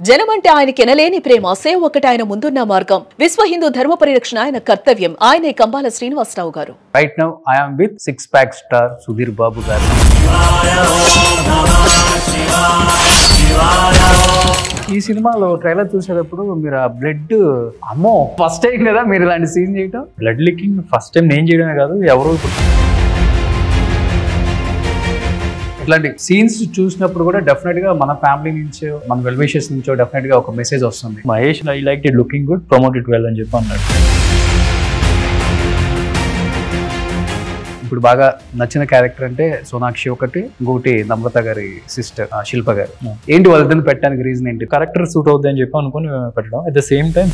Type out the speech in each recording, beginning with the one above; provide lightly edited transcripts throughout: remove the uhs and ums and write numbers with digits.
జనమంటే ఆయనకి ఎనలేని ప్రేమ, సేవ ఒకటి ఆయన ముందున్న మార్గం. విశ్వ హిందూ ధర్మ పరిరక్షణ ఆయన కర్తవ్యం. ఆయనే Kambala Srinivasarao garu. Right now I am with six pack star Sudheer Babu garu. ఈ సినిమాలో ట్రైలర్ చూసేటప్పుడు మీరు ఆ బ్లడ్ అమ్మో ఫస్ట్ టైం కదా మీరు ఇలాంటి సీన్ చేయటం. బ్లడ్ లీకింగ్ ఫస్ట్ టైం నేను చేయడమే కాదు, ఎవరో ఇట్లాంటి సీన్స్ చూసినప్పుడు కూడా డెఫినెట్ గా మన ఫ్యామిలీ నుంచో మన వెల్ విషెస్ నుంచో డెఫినెట్ గా ఒక మెసేజ్ వస్తుంది. Mahesh I like it looking good, promote it well అని చెప్పి అన్నాడు. ఇప్పుడు బాగా నచ్చిన క్యారెక్టర్ అంటే సోనాక్షి ఒకటి, ఇంకొకటి నమ్రత గారి సిస్టర్ శిల్ప గారు. ఏంటి వాళ్ళిద్దరిని పెట్టడానికి రీజన్ ఏంటి? కరెక్టర్ సూట్ అవుద్ది అని చెప్పి అనుకుని పెట్టడం. అట్ ద సేమ్ టైం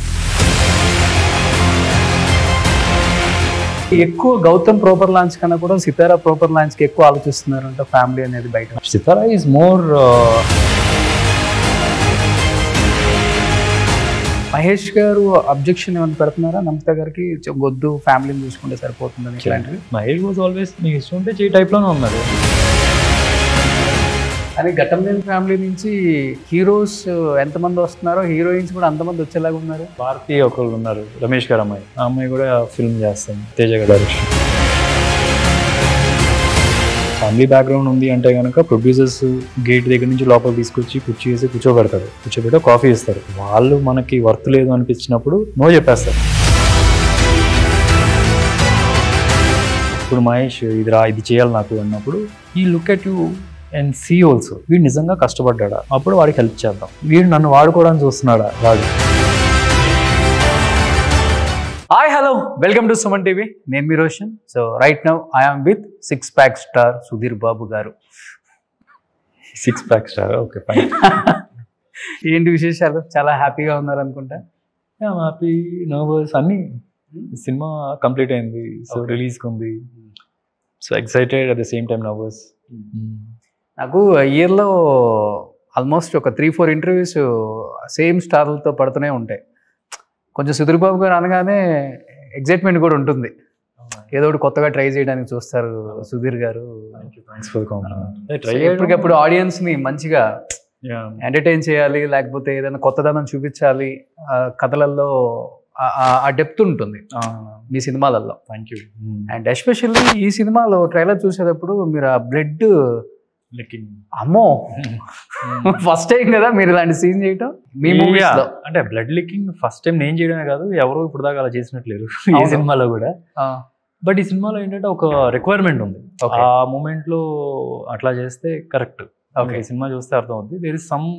ఎక్కువ గౌతమ్ ప్రాపర్ లాంచ్ కన్నా కూడా సితారా ప్రాపర్ లాంచ్ కి ఎక్కువ ఆలోచిస్తున్నారు అంటే ఫ్యామిలీ అనేది బయట. సితారా ఈజ్ మోర్ మహేష్ గారు అబ్జెక్షన్ ఏమైనా పెడుతున్నారా నమ్రత గారికి? వద్దు ఫ్యామిలీని చూసుకుంటే సరిపోతుందని ఇట్లాంటివి. మహేష్ వాజ్ ఆల్వేస్ నీకు ఇష్టం ఉంటే చేయి టైప్ లోనే ఉన్నాడు. కానీ ఘట్టంలేని ఫ్యామిలీ నుంచి హీరోస్ ఎంతమంది వస్తున్నారో హీరోయిన్స్ కూడా అంతమంది వచ్చేలాగా ఉన్నారు. భారతి ఒకళ్ళు ఉన్నారు, రమేష్ గారు అమ్మాయి. ఆ అమ్మాయి కూడా ఫిల్మ్ చేస్తాం, తేజ గారు డైరెక్షన్. ఫ్యామిలీ బ్యాక్గ్రౌండ్ ఉంది అంటే కనుక ప్రొడ్యూసర్స్ గేట్ దగ్గర నుంచి లోపల తీసుకొచ్చి కుర్చీ వేసి కూర్చోబెడతారు, కూర్చోబెట్టి కాఫీ ఇస్తారు. వాళ్ళు మనకి వర్త్ లేదు అనిపించినప్పుడు నో చెప్పేస్తారు. ఇప్పుడు మహేష్ ఇది చేయాలి నాకు అన్నప్పుడు ఈ look at you and see also వీడు నిజంగా కష్టపడ్డా, అప్పుడు వాడికి హెల్ప్ చేద్దాం. వీడు నన్ను వాడుకోవడానికి చూస్తున్నాడా Raju. Hi hello, welcome to Suman TV. నేను మీ Roshan. So right now I am with six pack star Sudheer Babu garu. Six pack star, okay fine. ఏంటి విశేషాలు? చాలా హ్యాపీగా ఉన్నారు అనుకుంటా. హ్యాపీ, నర్వస్ అన్నీ. సినిమా కంప్లీట్ అయింది, సో రిలీజ్కి ఉంది. So excited at the same time nervous. నాకు ఇయర్లో ఆల్మోస్ట్ ఒక 3-4 ఇంటర్వ్యూస్ సేమ్ స్టార్లతో పడుతూనే ఉంటాయి. కొంచెం సుధీర్ బాబు గారు అనగానే ఎగ్జైట్మెంట్ కూడా ఉంటుంది. ఏదో ఒకటి కొత్తగా ట్రై చేయడానికి చూస్తారు సుధీర్ గారు. ఎప్పటికప్పుడు ఆడియన్స్ని మంచిగా ఎంటర్టైన్ చేయాలి, లేకపోతే ఏదైనా కొత్తదనం చూపించాలి. కథలలో ఆ డెప్త్ ఉంటుంది మీ సినిమాలలో. Thank you. అండ్ ఎస్పెషల్లీ ఈ సినిమాలో ట్రైలర్ చూసేటప్పుడు మీరు ఆ బ్లడ్ లీకింగ్ అమ్మో ఫస్ట్ టైం కదా మీరు ఇలాంటి సీన్ చేయటం మీ మూవీస్ లో. అంటే బ్లడ్ లీకింగ్ ఫస్ట్ టైం నేను చేయడమే కాదు, ఎవరు ఇప్పుడు దాకా అలా చేసినట్లేరు ఈ సినిమాలో కూడా. బట్ ఈ సినిమాలో ఏంటంటే ఒక రిక్వైర్మెంట్ ఉంది. ఆ మూమెంట్ లో అట్లా చేస్తే కరెక్ట్. ఈ సినిమా చూస్తే అర్థం అవుతుంది. There is some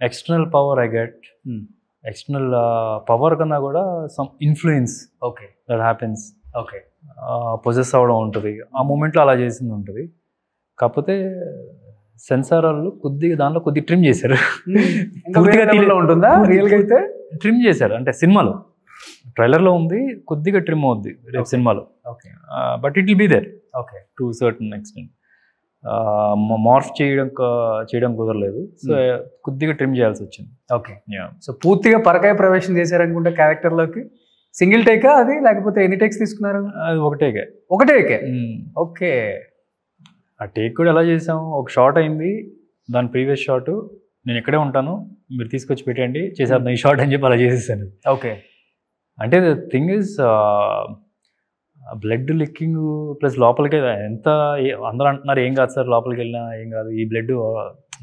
external power I get. External power కన్నా కూడా some influence that happens. Possess అవ్వడం ఉంటుంది ఆ మూమెంట్లో, అలా చేసింది ఉంటుంది. కాకపోతే సెన్సార్ వాళ్ళు కొద్దిగా దాంట్లో కొద్దిగా ట్రిమ్ చేశారు. ఉంటుందా రియల్గా అయితే? ట్రిమ్ చేశారు అంటే సినిమాలో, ట్రైలర్లో ఉంది, కొద్దిగా ట్రిమ్ అవుద్ది రేపు సినిమాలో. But it will be there to certain extent. Morph చేయడం కుదరలేదు, సో కొద్దిగా ట్రిమ్ చేయాల్సి వచ్చింది. సో పూర్తిగా పరకాయ ప్రవేశం చేశారనుకుంటే క్యారెక్టర్లోకి. సింగిల్ టేకా అది, లేకపోతే ఎన్ని టేక్స్ తీసుకున్నారు? అది ఒకటేకే. ఓకే. ఆ టేక్ కూడా ఎలా చేసాము, ఒక షాట్ అయింది, దాని ప్రీవియస్ షాట్ నేను ఇక్కడే ఉంటాను, మీరు తీసుకొచ్చి పెట్టండి చేసేద్దాం ఈ షాట్ అని చెప్పి అలా చేసేసాను. అంటే the thing is blood licking plus లోపలికి ఎంత అందరూ అంటున్నారు ఏం కాదు సార్, లోపలికి వెళ్ళినా ఏం కాదు, ఈ బ్లడ్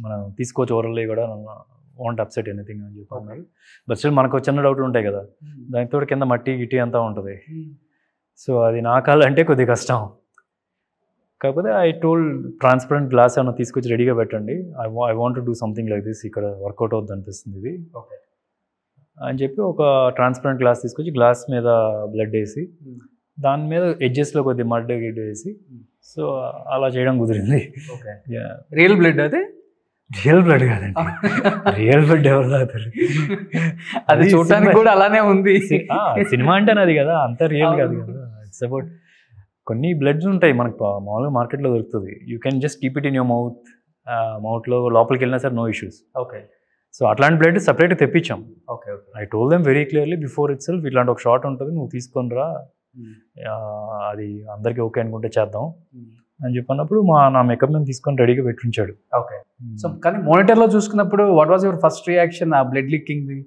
మనం తీసుకోవచ్చు ఓరల్లీ కూడా, వాంట్ అప్సెట్ ఎనీథింగ్ అని చెప్పి అన్నారు. బట్ స్టిల్ మనకు చిన్న డౌట్లు ఉంటాయి కదా, దానితో కింద మట్టి గిట్టి అంతా ఉంటుంది. సో అది నాకాలంటే కొద్దిగా కష్టం. కాకపోతే ఐ టోల్డ్ ట్రాన్స్పరెంట్ గ్లాస్ ఏమైనా తీసుకొచ్చి రెడీగా పెట్టండి, I want to do something like this, ఇక్కడ వర్కౌట్ అవుద్ది అనిపిస్తుంది ఇది అని చెప్పి ఒక ట్రాన్స్పరెంట్ గ్లాస్ తీసుకొచ్చి గ్లాస్ మీద బ్లడ్ వేసి దాని మీద ఎడ్జెస్లో కొద్దిగా మడ్ గిడ్డ వేసి, సో అలా చేయడం కుదిరింది. రియల్ బ్లడ్ అదే? రియల్ బ్లడ్ కాదండి, రియల్ బ్లడ్ ఎవరు తాగుతారు? అది చూడటానికి కూడా అలానే ఉంది. సినిమా అంటేనే అది కదా, అంత రియల్ కాదు కదా. ఇట్స్ అబౌట్ కొన్ని బ్లడ్స్ ఉంటాయి మనకు మామూలుగా మార్కెట్లో దొరుకుతుంది. You can just keep it in your మౌత్లో లోపలికి వెళ్ళినా సార్ నో ఇష్యూస్. సో అట్లాంటి బ్లడ్ సపరేట్ తెప్పించాం. I told them very clearly before itself, ఇట్లాంటి ఒక షాట్ ఉంటుంది, నువ్వు తీసుకొని రా, అది అందరికీ ఓకే అనుకుంటే చేద్దాం, అని చెప్పన్నప్పుడు నా మేకప్ మ్యాన్ తీసుకొని రెడీగా పెట్టుంచాడు. ఓకే. సో కానీ మానిటర్లో చూసుకున్నప్పుడు what was your first reaction ఆ బ్లడ్ లీకింగ్ది?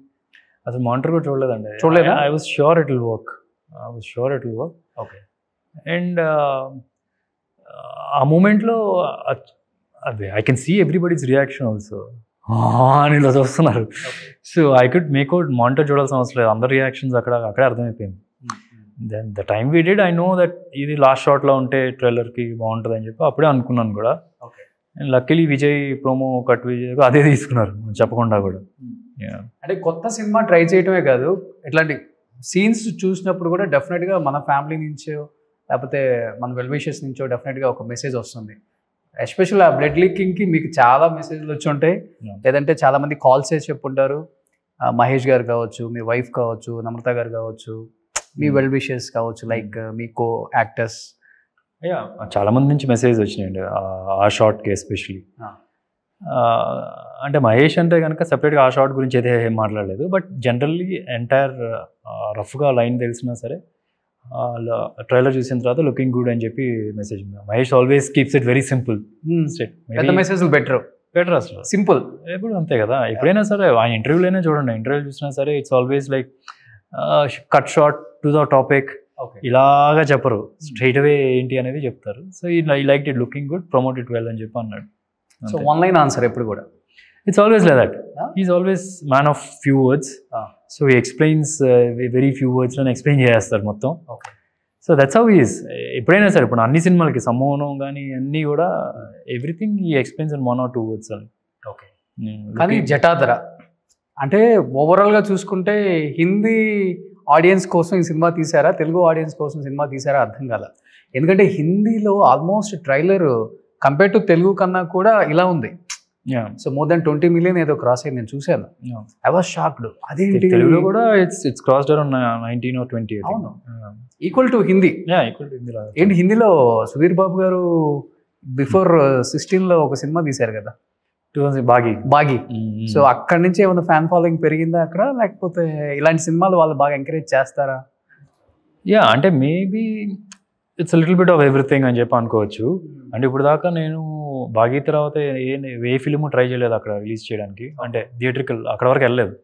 అసలు మానిటర్ కూడా చూడలేదండి. చూడలేదా? I was sure it will work. Okay. And ఆ మూమెంట్లో అదే I can see everybody's reaction also అని ఇలా చూస్తున్నారు. So I could make out monitor చూడాల్సిన అవసరం లేదు, అందరి రియాక్షన్స్ అక్కడే అర్థమైపోయింది. Then the time we did I know that ఇది లాస్ట్ షాట్లో ఉంటే ట్రైలర్కి బాగుంటుంది అని చెప్పి అప్పుడే అనుకున్నాను కూడా. And luckily Vijay promo cut Vijay అదే తీసుకున్నారు చెప్పకుండా కూడా. అంటే కొత్త సినిమా ట్రై చేయటమే కాదు, ఇట్లాంటి సీన్స్ చూసినప్పుడు కూడా డెఫినెట్గా మన ఫ్యామిలీ నుంచో లేకపోతే మన వెల్ విషెస్ నుంచో డెఫినెట్గా ఒక మెసేజ్ వస్తుంది. ఎస్పెషల్ ఆ బ్లడ్ లీకింగ్కి మీకు చాలా మెసేజ్లు వచ్చి ఉంటాయి, లేదంటే చాలామంది కాల్స్ చేసి చెప్పుంటారు. మహేష్ గారు కావచ్చు, మీ వైఫ్ కావచ్చు, నమ్రత గారు కావచ్చు, మీ వెల్ విషెస్ కావచ్చు, లైక్ మీ కో యాక్టర్స్. చాలా మంది నుంచి మెసేజ్ వచ్చినాయండి ఆ షార్ట్కి ఎస్పెషలీ. అంటే మహేష్ అంటే కనుక సెపరేట్గా ఆ షార్ట్ గురించి అయితే ఏం మాట్లాడలేదు, బట్ జనరల్లీ ఎంటైర్ రఫ్గా లైన్ తెలిసినా సరే ట్రైలర్ చూసిన తర్వాత లుకింగ్ గుడ్ అని చెప్పి message. Mahesh always keeps it very simple. Message better అసలు సింపుల్ ఎప్పుడు అంతే కదా. ఎప్పుడైనా సరే ఆయన ఇంటర్వ్యూలోనే చూడండి, ఇంటర్వ్యూ చూసినా సరే it's always like cut short to the topic, ఇలాగా చెప్పరు, స్ట్రైట్ అవే ఏంటి అనేది చెప్తారు. సో ఈ like it looking good, promote it well అని చెప్పి అన్నాడు. సో వన్ లైన్ ఆన్సర్ ఎప్పుడు కూడా it's always like that. Is always man of few words. So he explains very few వర్డ్స్లో ఎక్స్ప్లెయిన్ చేస్తారు మొత్తం. So that's how is. ఎప్పుడైనా సరే ఇప్పుడు అన్ని సినిమాలకి సమ్మోహనం కానీ అన్నీ కూడా ఎవ్రీథింగ్ ఈ ఎక్స్ప్లెయిన్స్ ఇన్ 1 or 2 words అని. ఓకే. కానీ జటాధర అంటే ఓవరాల్గా చూసుకుంటే హిందీ ఆడియన్స్ కోసం ఈ సినిమా తీసారా, తెలుగు ఆడియన్స్ కోసం సినిమా తీసారా అర్థం కాల. ఎందుకంటే హిందీలో almost trailer compare to Telugu కన్నా కూడా ఇలా ఉంది. సో మోర్ దెన్ 20 million ఏదో క్రాస్ అయింది, నేను చూశాను. I was shocked. అదేంటి తెలుగులో కూడా ఇట్స్ క్రాస్డ్ అరౌండ్ 19 or 20. అవును, ఈక్వల్ టు హిందీ. ఏంటి హిందీలో సుధీర్ బాబు గారు బిఫోర్ 16లో ఒక సినిమా తీశారు కదా, బాగి. సో అక్కడి నుంచి ఏమైనా ఫ్యాన్ ఫాలోయింగ్ పెరిగిందా అక్కడ, లేకపోతే ఇలాంటి సినిమాలు వాళ్ళు బాగా ఎంకరేజ్ చేస్తారా? అంటే maybe it's little bit of everything అని చెప్పి అనుకోవచ్చు. అంటే ఇప్పుడు దాకా నేను బాగి తర్వాత ఏ ఫిలిం ట్రై చేయలేదు అక్కడ రిలీజ్ చేయడానికి, అంటే థియేట్రికల్ అక్కడ వరకు వెళ్ళలేదు.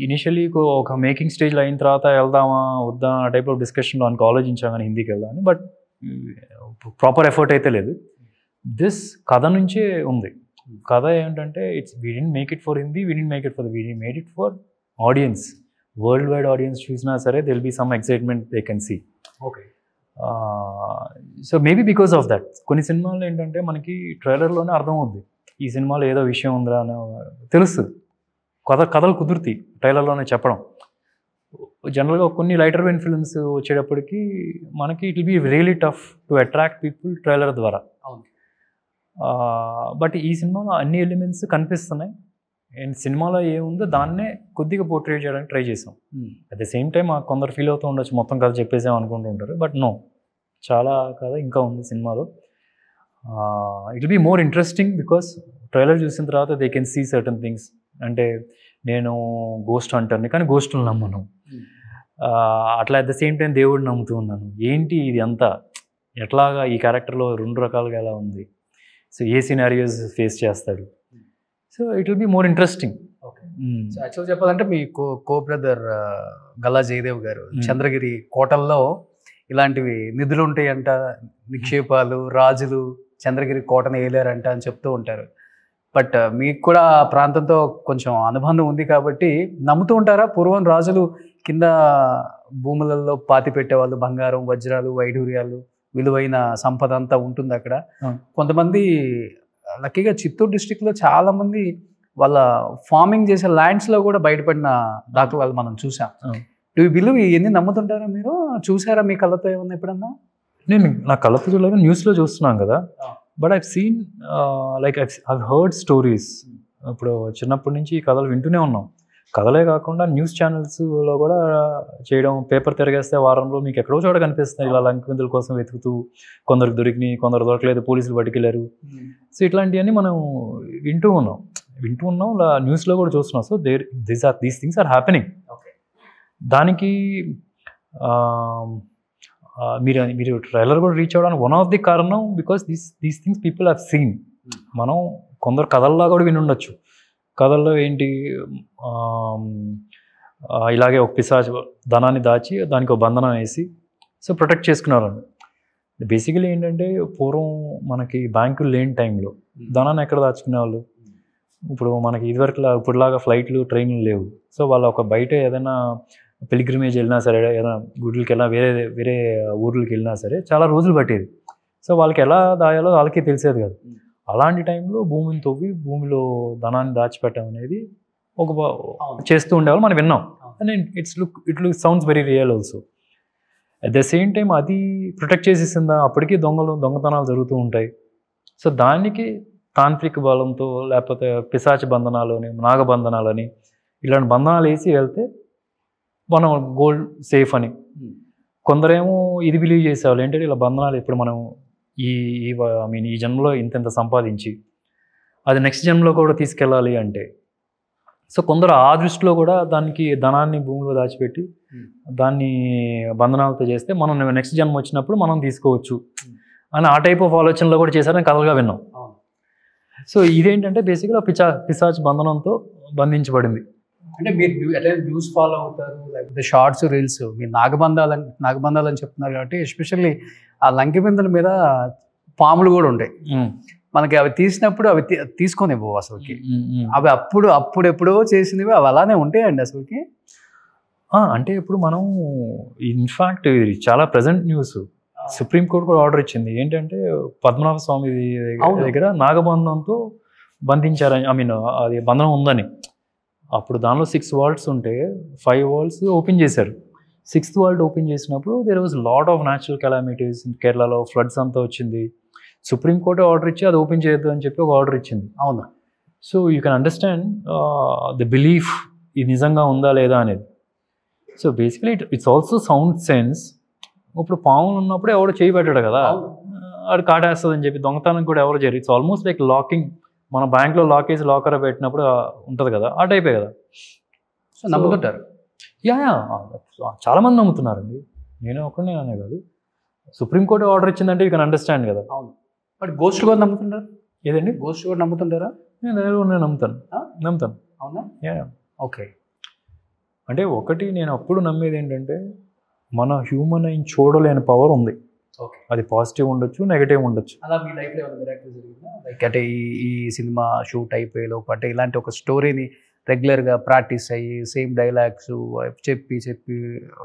ఇనిషియలీ ఒక మేకింగ్ స్టేజ్లో అయిన తర్వాత వెళ్దామా వద్దా ఆ టైప్ ఆఫ్ డిస్కషన్లో అనుకో ఆలోచించాం కానీ హిందీకి వెళ్దామని, బట్ ప్రాపర్ ఎఫర్ట్ అయితే లేదు. దిస్ కథ నుంచే ఉంది. కథ ఏంటంటే we didn't make it for Hindi, we didn't make it for we made it for audience. Worldwide audience చూసినా సరే they will be some excitement they can see. Okay. So maybe because of that కొన్ని సినిమాలు ఏంటంటే మనకి ట్రైలర్లోనే అర్థమవుద్ది ఈ సినిమాలో ఏదో విషయం ఉందా అని తెలుస్తుంది. కథలు కుదురుతాయి ట్రైలర్లోనే చెప్పడం. జనరల్గా కొన్ని లైటర్ వెయిన్ ఫిల్మ్స్ వచ్చేటప్పటికి మనకి it will be really tough to attract people trailer ద్వారా. బట్ ఈ సినిమాలో అన్ని ఎలిమెంట్స్ కనిపిస్తున్నాయి అండ్ సినిమాలో ఏముందో దాన్నే కొద్దిగా పోర్ట్రేట్ చేయడానికి ట్రై చేసాం. అట్ ద సేమ్ టైం కొందరు ఫీల్ అవుతూ ఉండొచ్చు మొత్తం కథ చెప్పేసాం అనుకుంటుంటారు, బట్ నో, చాలా కథ ఇంకా ఉంది సినిమాలో. It will be more interesting because trailer చూసిన తర్వాత they can see certain things. అంటే నేను గోస్ట్ అంటాను కానీ గోస్టులు నమ్మను, అట్లా అట్ ద సేమ్ టైం దేవుడు నమ్ముతూ ఉన్నాను. ఏంటి ఇది అంతా ఎట్లాగా ఈ క్యారెక్టర్లో 2 రకాలుగా ఎలా ఉంది, సో ఏ సినారియోస్ ఫేస్ చేస్తాడు. So it will be more interesting. Okay. So actual చెప్పాలంటే మీ కో బ్రదర్ గల్లా జయదేవ్ గారు చంద్రగిరి కోటల్లో ఇలాంటివి నిధులు ఉంటాయంట, నిక్షేపాలు, రాజులు చంద్రగిరి కోటను వేయలేరంట అని చెప్తూ ఉంటారు. బట్ మీకు కూడా ఆ ప్రాంతంతో కొంచెం అనుబంధం ఉంది కాబట్టి నమ్ముతూ ఉంటారా? పూర్వం రాజులు కింద భూములలో పాతి పెట్టేవాళ్ళు, బంగారం, వజ్రాలు, వైఢూర్యాలు, విలువైన సంపద అంతా ఉంటుంది అక్కడ. కొంతమంది లక్కీగా చిత్తూరు డిస్ట్రిక్ట్లో చాలామంది వాళ్ళ ఫార్మింగ్ చేసే ల్యాండ్స్లో కూడా బయటపడిన దాఖలాలు మనం చూసాం. డూ యూ బిలీవ్ ఇవన్నీ నమ్ముతుంటారా మీరు? చూసారా మీ కళ్ళతో ఏమన్నా ఎప్పుడన్నా? నేను నా కళ్ళతో చూడలేదు, న్యూస్లో చూస్తున్నాం కదా. But I've seen like I've heard stories. ఇప్పుడు చిన్నప్పటి నుంచి ఈ కథలు వింటూనే ఉన్నాం. కథలే కాకుండా న్యూస్ ఛానల్స్లో కూడా చేయడం, పేపర్ తిరగేస్తే వారంలో మీకు ఎక్కడో చోట కనిపిస్తున్నాయి ఇలా లంకెందుల కోసం వెతుకుతూ, కొందరికి దొరికినాయి, కొందరు దొరకలేదు, పోలీసులు పట్టుకెళ్ళారు. సో ఇట్లాంటివన్నీ మనం వింటూ ఉన్నాం న్యూస్లో కూడా చూస్తున్నాం. So these things are happening. దానికి మీరు ట్రైలర్ కూడా రీచ్ అవ్వడానికి వన్ ఆఫ్ ది కారణం because these things people have seen. మనం కొందరు కథల్లా కూడా విని ఉండొచ్చు. కథల్లో ఏంటి, ఇలాగే ఒక పిశాచు ధనాన్ని దాచి దానికి ఒక బంధనం వేసి సో ప్రొటెక్ట్ చేసుకున్నారు. బేసికలీ ఏంటంటే పూర్వం మనకి బ్యాంకులు లేని టైంలో ధనాన్ని ఎక్కడ దాచుకునేవాళ్ళు? ఇప్పుడు మనకి ఇదివరకులా ఇప్పుడులాగా ఫ్లైట్లు ట్రైన్లు లేవు. సో వాళ్ళు ఒక బయట ఏదైనా పిలిగ్రిమేజ్ వెళ్ళినా సరే, ఏదైనా గుడ్లకి వెళ్ళినా, వేరే ఊర్లకి వెళ్ళినా సరే చాలా రోజులు పట్టేది. సో వాళ్ళకి ఎలా దాయాలో వాళ్ళకి తెలిసేది కాదు. అలాంటి టైంలో భూమిని తవ్వి భూమిలో ధనాన్ని దాచిపెట్టడం అనేది ఒక చేస్తూ ఉండేవాళ్ళు మనం విన్నాం. And it look sounds very real also. At the same time అది ప్రొటెక్ట్ చేసేసిందా, అప్పటికీ దొంగతనాలు జరుగుతూ ఉంటాయి. సో దానికి తాంత్రిక బలంతో లేకపోతే పిశాచ బంధనాలని, నాగబంధనాలని ఇలాంటి బంధనాలు వేసి వెళ్తే మనం గోల్డ్ సేఫ్ అని. కొందరేమో ఇది బిలీవ్ చేసేవాళ్ళు ఏంటంటే ఇలా బంధనాలు ఇప్పుడు మనం ఈ జన్మలో ఇంత సంపాదించి అది నెక్స్ట్ జన్మలో కూడా తీసుకెళ్ళాలి అంటే, సో కొందరు ఆ దృష్టిలో కూడా దానికి ధనాన్ని భూమిలో దాచిపెట్టి దాన్ని బంధనాలతో చేస్తే మనం నెక్స్ట్ జన్మ వచ్చినప్పుడు మనం తీసుకోవచ్చు అని ఆ టైప్ ఆఫ్ ఆలోచనలో కూడా చేశారని కథలుగా విన్నాం. సో ఇదేంటంటే బేసిక్గా పిశాచ్ బంధనంతో బంధించబడింది. అంటే మీరు ఎట్లా న్యూస్ ఫాలో అవుతారు, లేకపోతే షార్ట్స్, రీల్స్, మీరు నాగబంధాలు అని చెప్తున్నారు కాబట్టి ఎస్పెషల్లీ ఆ లంకెబిందల మీద పాములు కూడా ఉంటాయి. మనకి అవి తీసినప్పుడు అవి తీసుకొని పోవు అసలుకి. అవి అప్పుడెప్పుడో చేసినవి అవి అలానే ఉంటాయండి అసలుకి. అంటే ఇప్పుడు మనం ఇన్ఫాక్ట్ ఇది చాలా ప్రజెంట్ న్యూస్. సుప్రీంకోర్టు కూడా ఆర్డర్ ఇచ్చింది ఏంటంటే పద్మనాభ స్వామి దగ్గర నాగబంధంతో బంధించారని, అది బంధనం ఉందని. అప్పుడు దానిలో 6 వాల్స్ ఉంటే 5 వాల్స్ ఓపెన్ చేశారు. 6th వాల్ట్ ఓపెన్ చేసినప్పుడు there was lot of natural calamities. కేరళలో ఫ్లడ్స్ అంతా వచ్చింది. సుప్రీంకోర్టు ఆర్డర్ ఇచ్చి అది ఓపెన్ చేయొద్దు అని చెప్పి ఒక ఆర్డర్ ఇచ్చింది. అవును. So you can understand the belief ఇది నిజంగా ఉందా లేదా అనేది. So basically it's also sound sense. ఇప్పుడు పాములు ఉన్నప్పుడు ఎవరు చేయి పెట్టాడు కదా, అది కాటేస్తుంది అని చెప్పి దొంగతనం కూడా ఎవరు చేయరు. It's almost like locking. మన బ్యాంక్లో లాక్ వేసి లాకర్ పెట్టినప్పుడు ఉంటుంది కదా, ఆ టైపే కదా. సో నమ్ముతుంటారు. చాలా మంది నమ్ముతున్నారండి. నేను ఒక్కనే అనే కాదు. సుప్రీంకోర్టు ఆర్డర్ ఇచ్చిందంటే యూ కెన్ అండర్స్టాండ్ కదా. అవును. బట్ గోస్ట్ కూడా నమ్ముతుంటారు. ఏదండి? గోస్ట్ కూడా నమ్ముతుంటారా? నేను నమ్ముతాను. అవునా? ఓకే. అంటే ఒకటి నేను అప్పుడు నమ్మేది ఏంటంటే మన హ్యూమన్ అయిన చూడలేని పవర్ ఉంది. అది పాజిటివ్ ఉండొచ్చు, నెగటివ్ ఉండొచ్చు. అలా మీ లైఫ్లో ఏమైనా మిరాకిల్ జరిగిందా? లైక్ అంటే ఈ సినిమా షూట్ అయిపోయేలోపు అంటే ఇలాంటి ఒక స్టోరీని రెగ్యులర్గా ప్రాక్టీస్ అయ్యి సేమ్ డైలాగ్స్ చెప్పి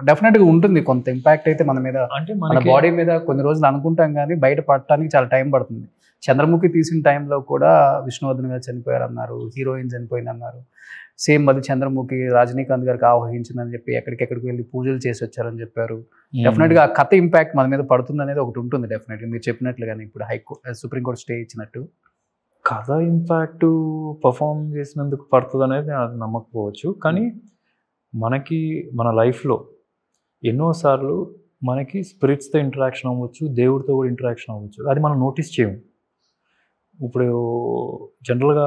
డెఫినెట్గా ఉంటుంది కొంత ఇంపాక్ట్ అయితే మన మీద, అంటే మన బాడీ మీద కొన్ని రోజులు అనుకుంటాం కానీ బయట పడటానికి చాలా టైం పడుతుంది. చంద్రముఖి తీసిన టైంలో కూడా విష్ణువర్ధన్ గారు చనిపోయారన్నారు, హీరోయిన్ చనిపోయిందన్నారు. సేమ్ అది చంద్రముఖి రజనీకాంత్ గారికి ఆవహించిందని చెప్పి ఎక్కడికి వెళ్ళి పూజలు చేసి వచ్చారని చెప్పారు. డెఫినెట్గా ఆ కథ ఇంపాక్ట్ మన మీద పడుతుంది అనేది ఒకటి ఉంటుంది డెఫినెట్గా. మీరు చెప్పినట్లుగానే ఇప్పుడు సుప్రీంకోర్టు స్టే ఇచ్చినట్టు కథ ఇంపాక్ట్ పర్ఫామ్ చేసినందుకు పడుతుంది అనేది అది నమ్మకపోవచ్చు. కానీ మనకి మన లైఫ్లో ఎన్నోసార్లు మనకి స్పిరిట్స్తో ఇంటరాక్షన్ అవ్వచ్చు, దేవుడితో కూడా ఇంటరాక్షన్ అవ్వచ్చు. అది మనం నోటీస్ చేయము. ఇప్పుడు జనరల్గా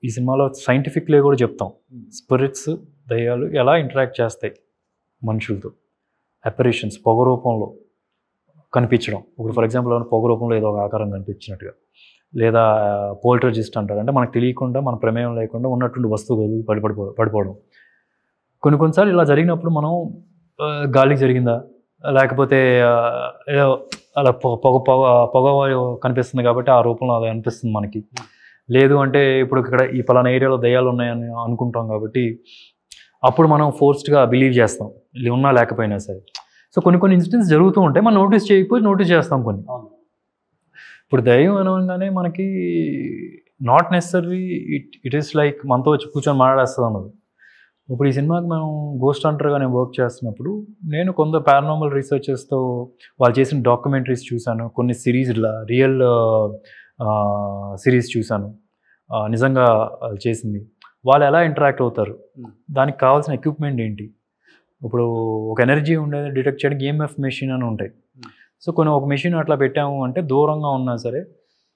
ఈ సినిమాలో సైంటిఫిక్లీ కూడా చెప్తాం, స్పిరిట్స్, దయ్యాలు ఎలా ఇంటరాక్ట్ చేస్తాయి మనుషులతో. అపరేషన్స్ పొగ రూపంలో కనిపించడం. ఇప్పుడు ఫర్ ఎగ్జాంపుల్ పొగ రూపంలో ఏదో ఒక ఆకారం కనిపించినట్టుగా, లేదా పోల్టర్జిస్ట్ అంటారు. అంటే మనకు తెలియకుండా, మన ప్రమేయం లేకుండా ఉన్నటువంటి వస్తువు పడిపోవడం. కొన్నిసార్లు ఇలా జరిగినప్పుడు మనం గాలికి జరిగిందా, లేకపోతే ఏదో అలా పొగ కనిపిస్తుంది కాబట్టి ఆ రూపంలో అది అనిపిస్తుంది మనకి. లేదు అంటే ఇప్పుడు ఇక్కడ ఈ పలానా ఏరియాలో దయ్యాలు ఉన్నాయని అనుకుంటాం కాబట్టి అప్పుడు మనం ఫోర్స్డ్గా బిలీవ్ చేస్తాం, ఉన్నా లేకపోయినా సరే. సో కొన్ని ఇన్సిడెంట్స్ జరుగుతూ ఉంటాయి, మనం నోటీస్ చేయకపోతే నోటీస్ చేస్తాం కొన్ని. ఇప్పుడు దయ్యం అనగానే మనకి not necessary it is like మనతో వచ్చి కూర్చొని మాట్లాడేస్తుంది అన్నది. ఇప్పుడు ఈ సినిమాకి మనం గోస్ట్ హంటర్గా నేను వర్క్ చేస్తున్నప్పుడు నేను కొంత పారానార్మల్ రీసెర్చర్స్తో వాళ్ళు చేసిన డాక్యుమెంటరీస్ చూశాను, కొన్ని సిరీస్లా రియల్ సిరీస్ చూశాను. నిజంగా చేసింది వాళ్ళు ఎలా ఇంటరాక్ట్ అవుతారు, దానికి కావాల్సిన ఎక్విప్మెంట్ ఏంటి. ఇప్పుడు ఒక ఎనర్జీ ఉండేది డిటెక్ట్ చేయడానికి EMF మెషిన్ అని ఉంటాయి. సో ఒక మెషిన్ అట్లా పెట్టాము అంటే దూరంగా ఉన్నా సరే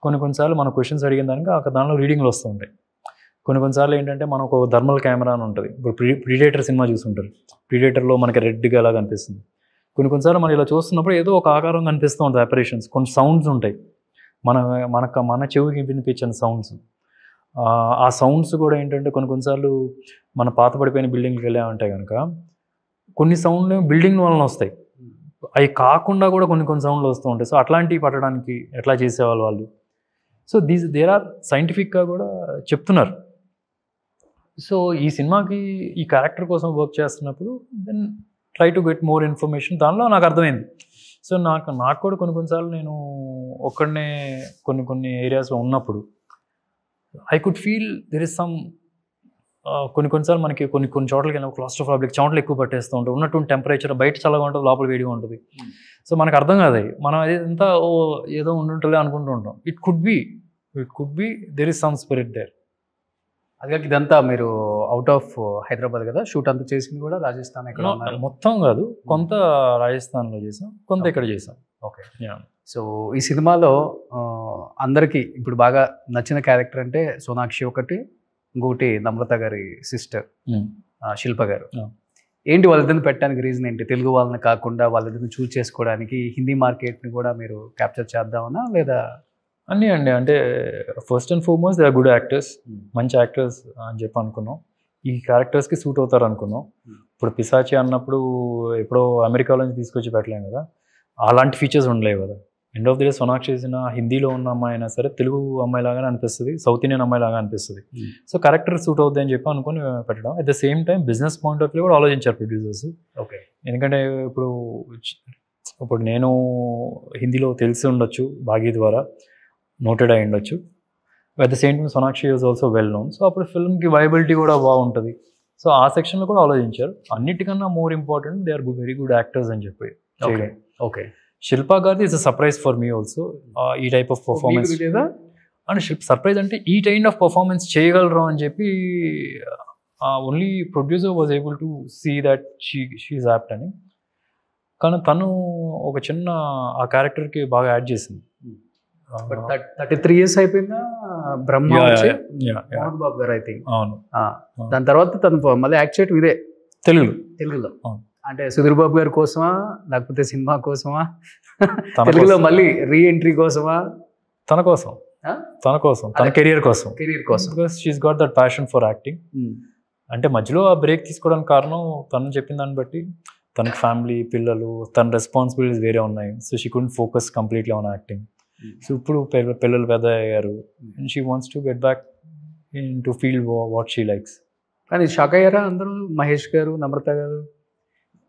కొన్నిసార్లు మన క్వశ్చన్స్ అడిగిన దానికి దానిలో రీడింగ్లు వస్తూ ఉంటాయి. కొన్నిసార్లు ఏంటంటే మనకు ఒక థర్మల్ కెమెరా అని ఉంటుంది. ఇప్పుడు ప్రీడేటర్ సినిమా చూస్తుంటారు, ప్రీడేటర్లో మనకి రెడ్గా ఎలా కనిపిస్తుంది. కొన్నిసార్లు మనం ఇలా చూస్తున్నప్పుడు ఏదో ఒక ఆకారం కనిపిస్తూ ఉంటుంది, అపరేషన్స్, కొన్ని సౌండ్స్ ఉంటాయి మన చెవికి వినిపించిన సౌండ్స్. ఆ సౌండ్స్ కూడా ఏంటంటే కొన్నిసార్లు మన పాత పడిపోయిన బిల్డింగ్కి వెళ్ళామంటే కనుక కొన్ని సౌండ్లు బిల్డింగ్ వలన వస్తాయి, అవి కాకుండా కూడా కొన్ని సౌండ్లు వస్తూ ఉంటాయి. సో అట్లాంటివి పట్టడానికి ఎట్లా చేసేవాళ్ళు వాళ్ళు. సో దేర్ ఆర్ సైంటిఫిక్గా కూడా చెప్తున్నారు. సో ఈ సినిమాకి ఈ క్యారెక్టర్ కోసం వర్క్ చేస్తున్నప్పుడు then try to get more information. దానిలో నాకు అర్థమైంది. సో నాకు కూడా కొన్నిసార్లు నేను ఒక్కడనే కొన్ని ఏరియాస్లో ఉన్నప్పుడు I could feel there is some కొన్నిసార్లు మనకి కొన్ని చోట్లకి వెళ్ళిన క్లాస్ట్రోఫోబిక్ చెమటలు ఎక్కువ పట్టేస్తూ ఉంటాయి, ఉన్నటువంటి టెంపరేచర్ బయట చల్లగా ఉంటుంది, లోపల వేడిగా ఉంటుంది. సో మనకు అర్థం కాదు, మనం అదంతా ఏదో ఉంటుంటలే అనుకుంటూ ఉంటాం. It could be there is some spirit there. అదే ఇదంతా మీరు అవుట్ ఆఫ్ హైదరాబాద్ కదా, షూట్ అంతా చేసింది కూడా రాజస్థాన్ ఎక్కడ మొత్తం కాదు, కొంత రాజస్థాన్లో చేసాం, కొంత ఇక్కడ చేసాం. ఓకే. సో ఈ సినిమాలో అందరికీ ఇప్పుడు బాగా నచ్చిన క్యారెక్టర్ అంటే సోనాక్షి ఒకటి, ఇంకోటి నమ్రత గారి సిస్టర్ శిల్ప గారు. ఏంటి వాళ్ళిద్దరిని పెట్టడానికి రీజన్ ఏంటి? తెలుగు వాళ్ళని కాకుండా వాళ్ళిద్దరిని చూస్ చేసుకోవడానికి హిందీ మార్కెట్ని కూడా మీరు క్యాప్చర్ చేద్దామన్నా లేదా? అన్నీ అండి, అంటే first and foremost they are good actors, మంచి యాక్టర్స్ అని చెప్పి అనుకున్నాం. ఈ క్యారెక్టర్స్కి సూట్ అవుతారు అనుకున్నాం. ఇప్పుడు పిశాచి అన్నప్పుడు ఎప్పుడో అమెరికాలో నుంచి తీసుకొచ్చి పెట్టలేం కదా, అలాంటి ఫీచర్స్ ఉండలేవు కదా. End of the day Sonakshi చేసిన హిందీలో ఉన్న అమ్మాయి అయినా సరే తెలుగు అమ్మాయి లాగానే అనిపిస్తుంది, సౌత్ ఇండియన్ అమ్మాయి లాగా అనిపిస్తుంది. సో క్యారెక్టర్ సూట్ అవుతుంది అని చెప్పి అనుకుని పెట్టడం. At the same time business point of view కూడా ఆలోచించారు ప్రొడ్యూసర్స్. ఓకే. ఎందుకంటే ఇప్పుడు నేను హిందీలో తెలిసి ఉండొచ్చు, భాగ్య ద్వారా నోటెడ్ అయి ఉండొచ్చు. At the same time Sonakshi is also well known. So అప్పుడు ఫిల్మ్కి వైబిలిటీ కూడా బాగుంటుంది. సో ఆ సెక్షన్లో కూడా ఆలోచించారు. అన్నిటికన్నా more important they are very good actors అని చెప్పి. ఓకే. శిల్పా గారిది is a surprise for me also. ఈ టైప్ ఆఫ్ పర్ఫార్మెన్స్ అంటే సర్ప్రైజ్ అంటే ఈ కైండ్ ఆఫ్ పర్ఫార్మెన్స్ చేయగలరు అని చెప్పి only producer was able to see that she's apt అని. కానీ తను ఒక చిన్న ఆ క్యారెక్టర్కి బాగా యాడ్ చేసింది. 33 years అయిపోయిందా బ్రహ్మ మోహన్ బాబు గారు ఐ థింక్. అవును. దాని తర్వాత తను మళ్ళీ యాక్ట్ చేయడం ఇదే తెలుగులో. అంటే సుధీర్ బాబు గారి కోసమా లేకపోతే సినిమా కోసమా, తెలుగులో మళ్ళీ రీ ఎంట్రీ కోసమా? తన కోసం తన కెరియర్ కోసం because she's got that passion for acting. అంటే మధ్యలో ఆ బ్రేక్ తీసుకోవడానికి కారణం తను చెప్పిన దాన్ని బట్టి తనకి ఫ్యామిలీ, పిల్లలు, తన రెస్పాన్సిబిలిటీస్ వేరే ఉన్నాయి. So she couldn't focus completely on acting. So ఇప్పుడు పిల్లలు పెద్ద అయ్యారు and she wants to get back in to feel what she likes. కానీ షాక్ అయ్యారా అందరూ? మహేష్ గారు, నమ్రత గారు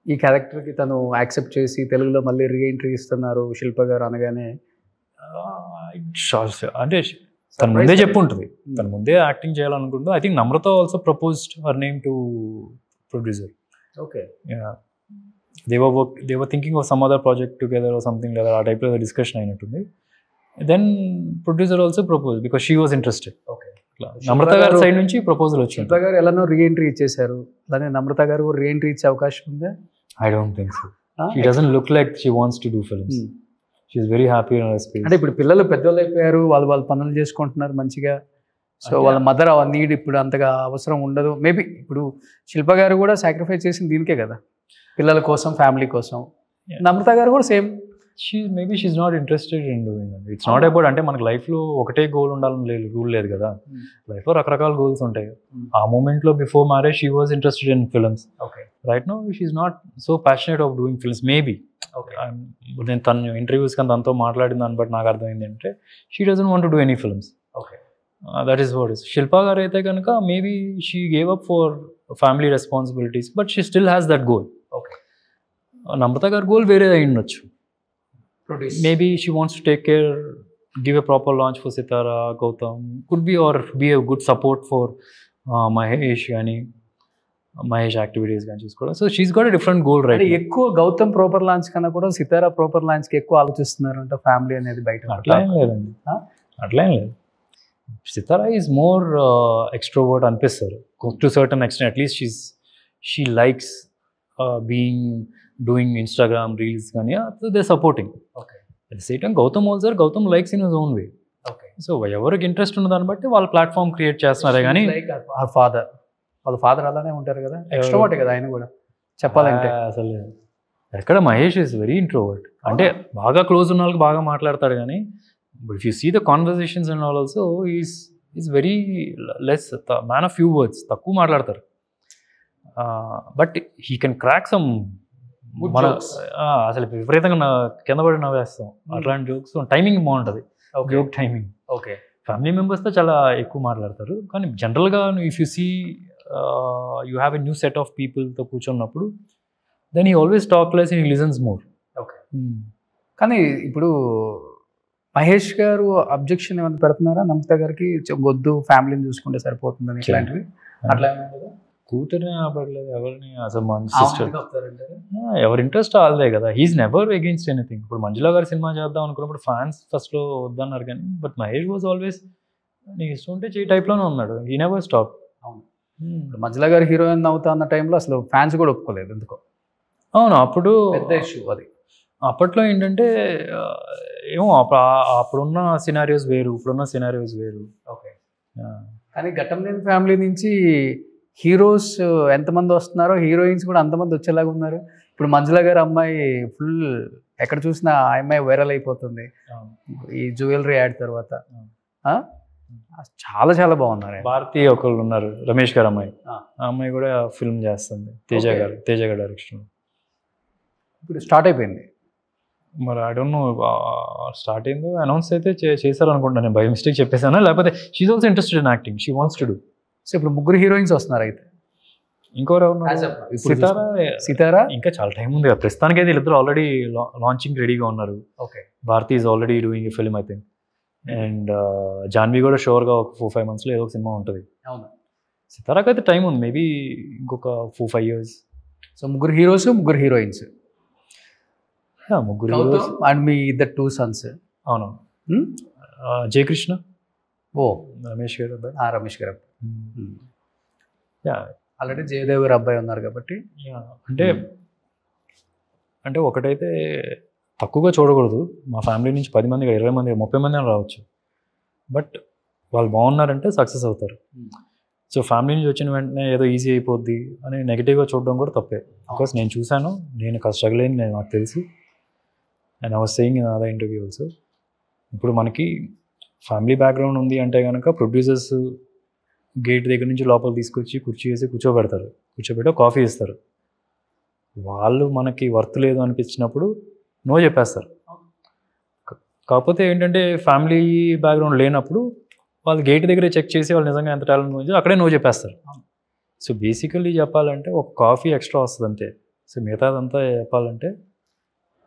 ఈ క్యారెక్టర్కి తను యాక్సెప్ట్ చేసి తెలుగులో మళ్ళీ రీ ఎంట్రీ ఇస్తున్నారు శిల్ప గారు అనగానే? అంటే తను ముందే చెప్పు ఉంటుంది, తను ముందే యాక్టింగ్ చేయాలనుకుంటుంది. I think Namrata also proposed her name to producer. Okay. they were thinking of some other project together or something like that. ఆ టైప్లో డిస్కషన్ అయినట్టుంది. Then producer also propose because she was interested. Okay. Namrata గారి side నుంచి proposal వచ్చింది. శిల్ప గారు ఎలానో re entry ఇచ్చేసారు, అలానే నమ్రత గారు రీ ఎంట్రీ ఇచ్చే అవకాశం ఉందా? I don't think so. She doesn't look like she wants to do films. She is very happy in her space. అంటే ఇప్పుడు పిల్లలు పెద్దోళ్ళు అయిపోయారు, వాళ్ళు పనులు చేసుకుంటున్నారు మంచిగా. సో వాళ్ళ మదర్ నీడ్ ఇప్పుడు అంతగా అవసరం ఉండదు. మేబీ ఇప్పుడు శిల్ప గారు కూడా సాక్రిఫైస్ చేసింది దీనికే కదా, పిల్లల కోసం, ఫ్యామిలీ కోసం. నమ్రత గారు కూడా same. Maybe she's not interested in doing it. It's not about అంటే మనకి లైఫ్లో ఒకటే గోల్ ఉండాలని రూల్ లేదు కదా. లైఫ్లో రకరకాల గోల్స్ ఉంటాయి. ఆ మూమెంట్లో before marriage she was interested in films. Right now she's not so passionate of doing films. Maybe నేను తన ఇంటర్వ్యూస్ కానీ తనతో మాట్లాడిన దాన్ని బట్టి నాకు అర్థమైంది అంటే she doesn't want to do any films. That is what is. Shilpa garu అయితే కనుక maybe she gave up for family responsibilities but she still has that goal. Namrata గారి గోల్ వేరే అయి ఉండొచ్చు. Maybe she wants to take care, give a proper launch for Sitara, Gautam, could be, or be a good support for Mahesh and Mahesh activities కానీ చూసుకోవడం. So she's got a different goal right. ఎక్కువ Gautam proper launch కన్నా కూడా సితారా proper లాంచ్కి ఎక్కువ ఆలోచిస్తున్నారంట family అనేది బయట. అట్లా ఏం లేదండి, అట్లా ఏం లేదు. సితారా ఈజ్ మోర్ ఎక్స్ట్రోవర్ట్ అనిపిస్తారు to certain extent. At least she likes doing Instagram reels కానీ they're supporting. Okay. At the same time Gautam likes in his own way. Okay. So ఎవరికి ఇంట్రెస్ట్ ఉన్న దాన్ని బట్టి వాళ్ళ ప్లాట్ఫామ్ క్రియేట్ చేస్తున్నారే కానీ వాళ్ళ ఫాదర్ అలానే ఉంటారు కదా, ఎక్స్ట్రోవర్ట్ కదా ఆయన కూడా చెప్పాలంటే. అసలు ఎక్కడ మహేష్ ఇస్ వెరీ ఇంట్రోవర్ట్. అంటే బాగా క్లోజ్ ఉన్న వాళ్ళకి బాగా మాట్లాడతాడు కానీ if you see the conversations and all also is very less man of few words, తక్కువ మాట్లాడతారు. But he can crack some మన అసలు విపరీతంగా కింద పడి నవ్వేస్తాం అట్లాంటి జోక్స్. టైమింగ్ బాగుంటుంది, జోక్ టైమింగ్. ఓకే. ఫ్యామిలీ మెంబర్స్తో చాలా ఎక్కువ మాట్లాడతారు కానీ జనరల్గా if you see you have a new set of పీపుల్తో కూర్చున్నప్పుడు then he always talk less and he listens more. Okay. కానీ ఇప్పుడు మహేష్ గారు అబ్జెక్షన్ ఏమైనా పెడుతున్నారా నమిత గారికి, వద్దు ఫ్యామిలీని చూసుకుంటే సరిపోతుందని ఇట్లాంటివి? అట్లా కూతురిని ఆపడలేదు ఎవరిని, అసలు మన సిస్టర్ ఎవరి ఇంట్రెస్ట్ వాళ్ళదే కదా. He's never against anything. ఇప్పుడు మంజులా గారు సినిమా చేద్దాం అనుకున్నప్పుడు ఫ్యాన్స్ ఫస్ట్లో వద్దన్నారు కానీ బట్ మహేష్ వాజ్ ఆల్వేస్ నీకు ఇష్టం ఉంటే చేయి టైప్లోనే ఉన్నాడు. He never stop. అవును. మంజులా గారు హీరోయిన్ అవుతా అన్న టైంలో అసలు ఫ్యాన్స్ కూడా ఒప్పుకోలేదు ఎందుకో. అవును, అప్పుడు పెద్ద ఇష్యూ అది. అప్పట్లో ఏంటంటే ఏమో అప్పుడున్న సినారియోస్ వేరు, ఇప్పుడున్న సినారియోస్ వేరు. ఓకే. కానీ ఘట్టంనేని ఫ్యామిలీ నుంచి హీరోస్ ఎంతమంది వస్తున్నారో హీరోయిన్స్ కూడా అంతమంది వచ్చేలాగా ఉన్నారు. ఇప్పుడు మంజులా గారి అమ్మాయి ఫుల్ ఎక్కడ చూసినా ఆ అమ్మాయి వైరల్ అయిపోతుంది ఈ జ్యువెలరీ యాడ్ తర్వాత. చాలా చాలా బాగున్నారు. భారతి ఒకళ్ళు ఉన్నారు, రమేష్ గారు అమ్మాయి. ఆ అమ్మాయి కూడా ఫిల్మ్ చేస్తుంది, తేజ గారు డైరెక్షన్. ఇప్పుడు స్టార్ట్ అయిపోయింది మరి. ఐ డోంట్ నో స్టార్ట్ అయిందో అనౌన్స్ అయితే చేశారు అనుకుంటాను. నేను బై మిస్టేక్ చెప్పేసాను, లేకపోతే she's also interested in acting, she wants to do. So ఇప్పుడు 3 హీరోయిన్స్ వస్తున్నారు అయితే. ఇంకోరు సితారా ఇంకా చాలా టైం ఉంది కదా ప్రస్తుతానికి. అయితే వీళ్ళిద్దరు ఆల్రెడీ లాంచింగ్ రెడీగా ఉన్నారు. Okay. Bharathi is already doing a film I think. And Janhvi కూడా షూర్గా ఒక 4-5 monthsలో ఏదో ఒక సినిమా ఉంటుంది. అవును. సితారాకి అయితే టైం ఉంది, మేబీ ఇంకొక 4-5 years. So 3 heroes 3 heroines. 3 heroes and మీ ఇద్దరు 2 sons. అవును. జయకృష్ణ, ఓ రమేష్ గారు అబ్బాయి. రమేష్ గారు ఆల్రెడీ జయదేవ్ గారు అబ్బాయి ఉన్నారు కాబట్టి. అంటే ఒకటైతే తక్కువగా చూడకూడదు. మా ఫ్యామిలీ నుంచి 10 మంది 20 మంది 30 మంది అని రావచ్చు, బట్ వాళ్ళు బాగున్నారంటే సక్సెస్ అవుతారు. సో ఫ్యామిలీ నుంచి వచ్చిన వెంటనే ఏదో ఈజీ అయిపోద్ది అని నెగిటివ్గా చూడడం కూడా తప్పే. బికాస్ నేను చూశాను, నేను స్ట్రగుల్ అయింది, నాకు తెలుసు. And I was saying in other interview also. ఇప్పుడు మనకి ఫ్యామిలీ బ్యాక్గ్రౌండ్ ఉంది అంటే కనుక ప్రొడ్యూసర్స్ గేట్ దగ్గర నుంచి లోపల తీసుకొచ్చి కుర్చీ వేసి కూర్చోబెట్టి కాఫీ ఇస్తారు. వాళ్ళు మనకి వర్త్ లేదు అనిపించినప్పుడు నో చెప్పేస్తారు. కాకపోతే ఏంటంటే ఫ్యామిలీ బ్యాక్గ్రౌండ్ లేనప్పుడు వాళ్ళు గేట్ దగ్గరే చెక్ చేసి వాళ్ళు నిజంగా ఎంత టాలెంట్ ఉంది అక్కడే నో చెప్పేస్తారు. సో బేసికల్లీ చెప్పాలంటే ఒక కాఫీ ఎక్స్ట్రా వస్తుంది అంతే. సో మిగతాదంతా చెప్పాలంటే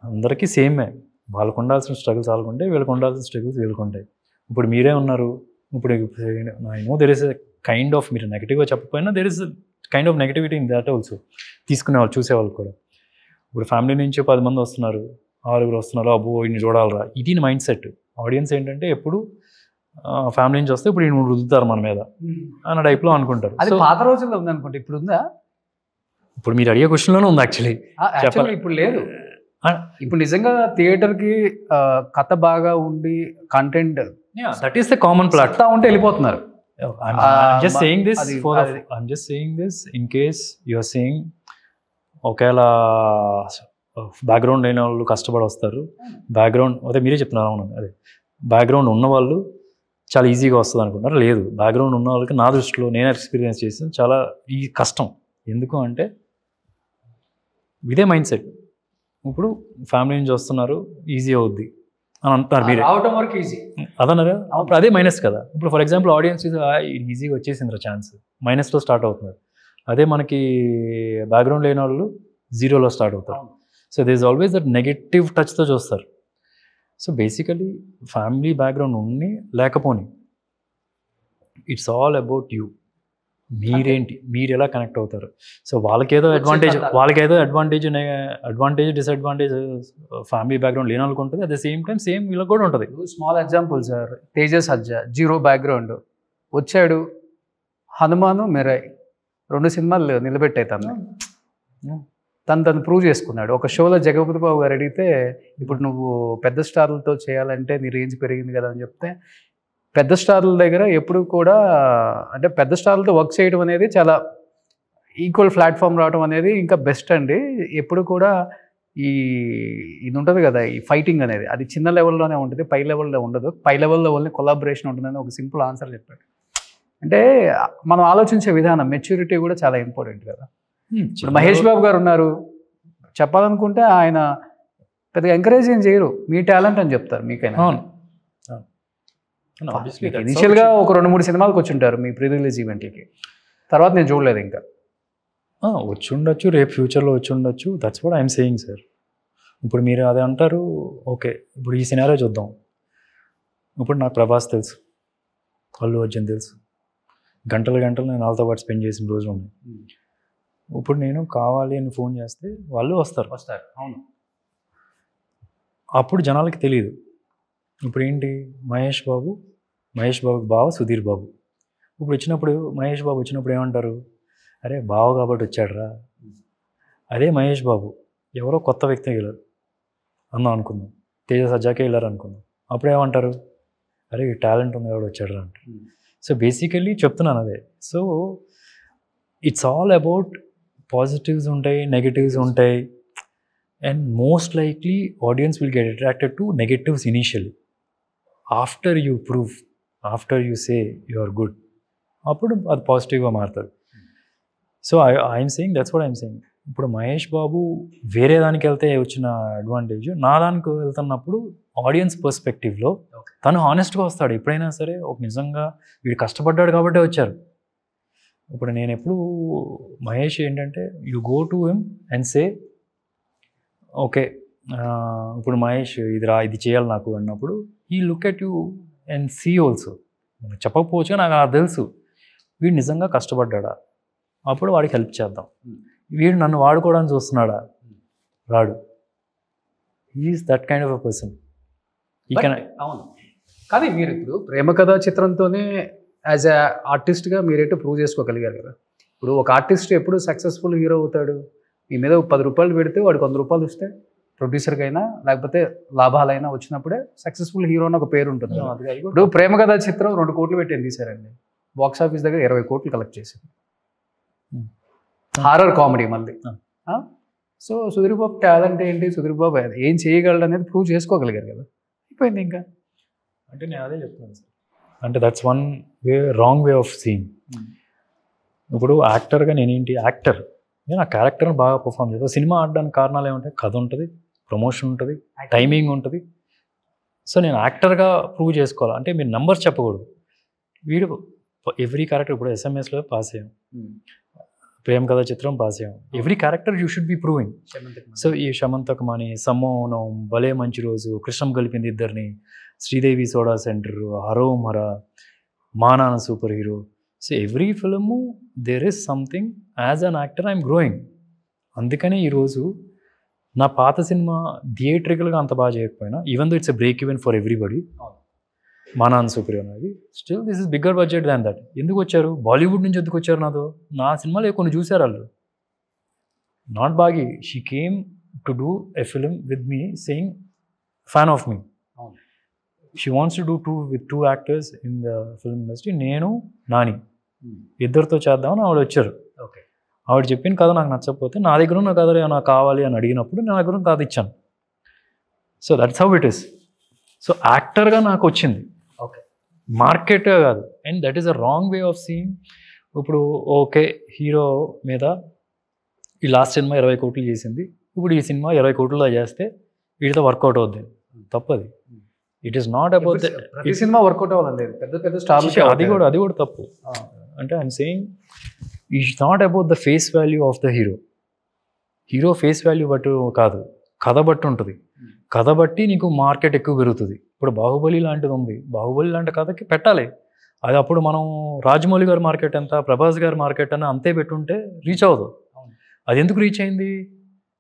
అందరికీ సేమే. వాళ్ళకు ఉండాల్సిన స్ట్రగుల్స్ వాళ్ళకుంటాయి, వీళ్ళకి ఉండాల్సిన స్ట్రగుల్స్ వీళ్ళకుంటాయి. ఇప్పుడు మీరే ఉన్నారు, ఇప్పుడు I know there is a kind of, మీరు నెగిటివ్గా చెప్పకపోయినా there is kind of negativity in that also. తీసుకునేవాళ్ళు చూసేవాళ్ళు కూడా. ఇప్పుడు ఫ్యామిలీ నుంచి 10 మంది వస్తున్నారు, 6 వస్తున్నారు, అబ్బో ఇన్ని చూడాలరా, ఇది మైండ్ సెట్. ఆడియన్స్ ఏంటంటే ఎప్పుడు ఫ్యామిలీ నుంచి వస్తే ఇప్పుడు ఈయన రుద్దుతారు మన మీద అన్న టైప్లో అనుకుంటారు. అది పాత రోజుల్లో ఉంది అనుకుంటే, ఇప్పుడు ఉందా? ఇప్పుడు మీరు అడిగే క్వశ్చన్లోనే ఉంది యాక్చువల్లీ. ఇప్పుడు లేదు. ఇప్పుడు నిజంగా థియేటర్కి కథ బాగా ఉండి content that is the common platform ఉంటే వెళ్ళిపోతున్నారు. I'm just saying this in case you are saying ఒకవేళ బ్యాక్గ్రౌండ్ లేని వాళ్ళు కష్టపడి వస్తారు, బ్యాక్గ్రౌండ్ అదే మీరే చెప్తున్నారు. అవును, అదే బ్యాక్గ్రౌండ్ ఉన్నవాళ్ళు చాలా ఈజీగా వస్తుంది అనుకుంటారు. లేదు, బ్యాక్గ్రౌండ్ ఉన్న వాళ్ళకి నా దృష్టిలో నేను ఎక్స్పీరియన్స్ చేసిన చాలా ఈ కష్టం. ఎందుకు అంటే ఇదే మైండ్ సెట్. ఇప్పుడు ఫ్యామిలీ నుంచి వస్తున్నారు, ఈజీ అవుద్ది అని అంటారు మీరే. రావడం వరకు ఈజీ అదన్నారా? అప్పుడు అదే మైనస్ కదా. ఇప్పుడు ఫర్ ఎగ్జాంపుల్ ఆడియన్స్ ఈజీగా వచ్చేసిందిరా ఛాన్స్, మైనస్లో స్టార్ట్ అవుతున్నారు. అదే మనకి బ్యాక్గ్రౌండ్ లేని వాళ్ళు 0లో స్టార్ట్ అవుతారు. So this always that negative టచ్తో చూస్తారు. సో బేసికలీ ఫ్యామిలీ బ్యాక్గ్రౌండ్ ఉన్ని లేకపోని ఇట్స్ ఆల్ అబౌట్ యూ. మీరేంటి, మీరు ఎలా కనెక్ట్ అవుతారు. సో వాళ్ళకేదో అడ్వాంటేజ్ డిసడ్వాంటేజ్ ఫ్యామిలీ బ్యాక్గ్రౌండ్ లేని వాళ్ళకి ఉంటుంది. At the same time same వీళ్ళకి కూడా ఉంటుంది. స్మాల్ ఎగ్జాంపుల్ సార్, తేజస్ సజ్జా 0 బ్యాక్గ్రౌండ్ వచ్చాడు, హనుమాను మెరాయ్ 2 సినిమాలు నిలబెట్టాయి తను ప్రూవ్ చేసుకున్నాడు. ఒక షోలో జగపతి బాబు గారు అడిగితే, ఇప్పుడు నువ్వు పెద్ద స్టార్లతో చేయాలంటే నీ రేంజ్ పెరిగింది కదా అని చెప్తే, పెద్ద స్టార్ల దగ్గర ఎప్పుడు కూడా అంటే పెద్ద స్టార్లతో వర్క్ చేయడం అనేది చాలా ఈక్వల్ ప్లాట్ఫామ్ రావడం అనేది ఇంకా బెస్ట్ అండి. ఎప్పుడు కూడా ఈ ఇది ఉంటుంది కదా, ఈ ఫైటింగ్ అనేది అది చిన్న లెవెల్లోనే ఉంటుంది, పై లెవెల్లో ఉండదు. పై లెవెల్లో ఓన్లీ కొలాబరేషన్ ఉంటుందని ఒక సింపుల్ ఆన్సర్ చెప్పాడు. అంటే మనం ఆలోచించే విధానం, మెచ్యూరిటీ కూడా చాలా ఇంపార్టెంట్ కదా. ఇప్పుడు మహేష్ బాబు గారు ఉన్నారు, చెప్పాలనుకుంటే ఆయన పెద్దగా ఎంకరేజ్ ఏం చేయరు, మీ టాలెంట్ అని చెప్తారు మీకైనా. ఇనిషియల్గా ఒక 2-3 సినిమాలకు వచ్చి ఉంటారు మీ ప్రీ రిలీజ్ ఈవెంట్లకి, తర్వాత నేను చూడలేదు ఇంకా. వచ్చి ఉండొచ్చు, రేపు ఫ్యూచర్లో వచ్చి ఉండొచ్చు. That's what I'm saying sir. ఇప్పుడు మీరు అదే అంటారు, ఓకే ఇప్పుడు ఈ సినారియో చూద్దాం. ఇప్పుడు నాకు ప్రభాస్ తెలుసు, అల్లు అర్జున్ తెలుసు, గంటలు నేను వాళ్ళతో పాటు స్పెండ్ చేసిన రోజులు ఉన్నాయి. ఇప్పుడు నేను కావాలి అని ఫోన్ చేస్తే వాళ్ళు వస్తారు. అవును. అప్పుడు జనాలకి తెలియదు. ఇప్పుడు ఏంటి, మహేష్ బాబు బావ సుధీర్ బాబు. ఇప్పుడు వచ్చినప్పుడు మహేష్ బాబు వచ్చినప్పుడు ఏమంటారు, అరే బావ కాబట్టి వచ్చాడురా. అదే మహేష్ బాబు ఎవరో కొత్త వ్యక్తి వెళ్ళారు అనుకుందాం, తేజ సజ్జాకే వెళ్ళారు అనుకుందాం, అప్పుడు ఏమంటారు, అరే ఈ టాలెంట్ ఉంది ఎవడు వచ్చాడురా అంటారు. సో బేసికల్లీ చెప్తున్నాను అదే. So it's all about positives ఉంటాయి, నెగటివ్స్ ఉంటాయి, and most likely audience will get attracted to negatives initially. After you prove, after you say you are good, అప్పుడు అది పాజిటివ్గా మారుతుంది. So I'm saying that's what I'm saying. ఇప్పుడు మహేష్ బాబు వేరే దానికి వెళ్తే వచ్చిన అడ్వాంటేజ్, నా దానికి వెళ్తున్నప్పుడు ఆడియన్స్ పర్స్పెక్టివ్లో తను హానెస్ట్గా వస్తాడు. ఎప్పుడైనా సరే ఒక నిజంగా వీడు కష్టపడ్డాడు కాబట్టే వచ్చారు. ఇప్పుడు నేను ఎప్పుడు మహేష్ ఏంటంటే, you go to him and say okay, ఇప్పుడు మహేష్ ఇది చేయాలి నాకు అన్నప్పుడు, ఈ look at you and see also. చెప్పకపోవచ్చు, నాకు అది తెలుసు వీడు నిజంగా కష్టపడ్డా, అప్పుడు వాడికి హెల్ప్ చేద్దాం. వీడు నన్ను వాడుకోవడానికి చూస్తున్నాడా, రాడు. Is that kind of a person. అవును. కానీ మీరు ఇప్పుడు ప్రేమ కథా చిత్రంతోనే యాజ్ ఎ ఆర్టిస్ట్గా మీరేటో ప్రూవ్ చేసుకోగలిగారు కదా. ఇప్పుడు ఒక ఆర్టిస్ట్ ఎప్పుడు సక్సెస్ఫుల్ హీరో అవుతాడు, మీ మీద 10 రూపాయలు పెడితే వాడికి 100 రూపాయలు ఇస్తే ప్రొడ్యూసర్కైనా లేకపోతే లాభాలైనా వచ్చినప్పుడే సక్సెస్ఫుల్ హీరో అని ఒక పేరు ఉంటుంది. ఇప్పుడు ప్రేమ కథా చిత్రం 2 కోట్లు పెట్టి తీశారండి, బాక్స్ ఆఫీస్ దగ్గర 20 కోట్లు కలెక్ట్ చేసింది. హారర్ కామెడీ మళ్ళీ. సో సుధీర్ బాబు టాలెంట్ ఏంటి, సుధీర్ బాబు ఏం చేయగలడు అనేది ప్రూవ్ చేసుకోగలిగారు కదా, అయిపోయింది ఇంకా. అంటే నేను అదే చెప్తున్నాను సార్, అంటే that's one wrong way of seeing. ఇప్పుడు యాక్టర్గా నేనేంటి, యాక్టర్ నేను ఆ క్యారెక్టర్ని బాగా పర్ఫామ్ చేస్తాను. సినిమా ఆడడానికి కారణాలు ఏమంటాయి, కథ ఉంటుంది, ప్రమోషన్ ఉంటుంది, టైమింగ్ ఉంటుంది. సో నేను యాక్టర్గా ప్రూవ్ చేసుకోవాలి అంటే మీరు నెంబర్స్ చెప్పకూడదు. వీడు ఎవ్రీ క్యారెక్టర్, ఇప్పుడు ఎస్ఎంఎస్లో పాస్ అయ్యాం, ప్రేమ కథా చిత్రం పాస్ అయ్యాం, every character you should be proving. So ఈ Shamanthakamani, Sammohanam, Bhale Manchi Roju, Krishnam Kalipindi Iddarini, Sridevi Soda Center, Harom Hara, Maa Nanna Super Hero. So every film there is something. As an actor I'm growing. అందుకని ఈరోజు నా పాత సినిమా థియేట్రికల్గా అంత బాగా చేయకపోయినా, even though it's a break even for everybody, Maa Nanna Super Hero అనేది, still this is bigger budget than that. ఎందుకు వచ్చారు, బాలీవుడ్ నుంచి ఎందుకు వచ్చారు, నా సినిమాలో కొన్ని చూశారు వాళ్ళు. Not Bagi, she came to do a film with me saying fan of me. She wants to do with 2 actors in the film industry. నేను నాని ఇద్దరితో చేద్దామని ఆవిడ వచ్చారు. ఆవిడ చెప్పిన కథ నాకు నచ్చకపోతే, నా దగ్గర ఉన్న కథ నాకు కావాలి అని అడిగినప్పుడు నా దగ్గర కథ ఇచ్చాను. So that's how it is. So యాక్టర్గా నాకు వచ్చింది, మార్కెట్గా కాదు. And that is a wrong way of seeing. ఇప్పుడు ఓకే, హీరో మీద ఈ లాస్ట్ సినిమా 20 కోట్లు చేసింది, ఇప్పుడు ఈ సినిమా 20 కోట్లలో చేస్తే వీటితో వర్కౌట్ అవుద్ది, తప్పది. ఇట్ ఈస్ నాట్ అబౌట్ ఈ సినిమా వర్కౌట్ అవ్వాలండి, పెద్ద పెద్ద స్టార్ అది కూడా తప్పు. అంటే I'm saying it's not about the face value of the hero face value బట్టి కాదు, కథ బట్టి ఉంటుంది. కథ బట్టి నీకు మార్కెట్ ఎక్కువ పెరుగుతుంది. ఇప్పుడు బాహుబలి లాంటిది ఉంది, బాహుబలి లాంటి కథకి పెట్టాలి. అది అప్పుడు మనం రాజమౌళి గారి మార్కెట్ ఎంత, ప్రభాస్ గారి మార్కెట్ అని అంతే పెట్టుంటే రీచ్ అవ్వదు. అది ఎందుకు రీచ్ అయింది,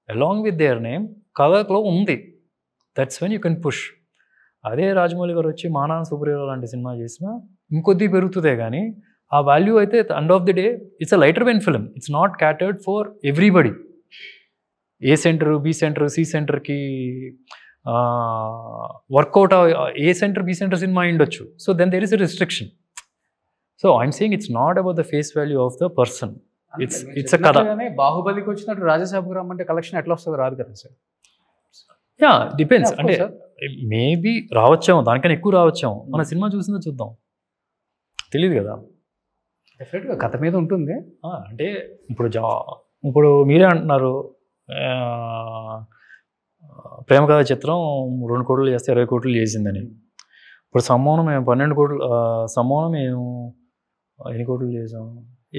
అలాంగ్ విత్ దేర్ నేమ్ కథలో ఉంది. That's when you can push. అదే రాజమౌళి గారు వచ్చి మా నాన్న సూపర్ హీరో లాంటి సినిమా చేసినా ఇంకొద్ది పెరుగుతుందే కానీ ఆ వాల్యూ అయితే end of the day it's a lighter vein film. It's not catered for everybody. A center, B center, C సెంటర్కి work out, A center B center సినిమా ఉండొచ్చు. So then there is a restriction. So I'm saying it's not about the face value of the person, it's a కథ. బాహుబలికి వచ్చినట్టు రాజసాబు రామ్ అంటే collection ఎట్లా వస్తుందో రాదు కదా సార్. Yeah depends. అంటే మేబీ రావచ్చేమో, దానికన్నా ఎక్కువ రావచ్చేమో. మన సినిమా చూసిందో చూద్దాం, తెలియదు కదా. డెఫినెట్గా కథ మీద ఉంటుంది. అంటే ఇప్పుడు మీరే అంటున్నారు ప్రేమ కథ చిత్రం 2 కోట్లు చేస్తే 20 కోట్లు చేసిందని. ఇప్పుడు సమ్మోహనం మేము 12 కోట్లు, సమ్మోహనం మేము ఎన్ని కోట్లు చేసాం,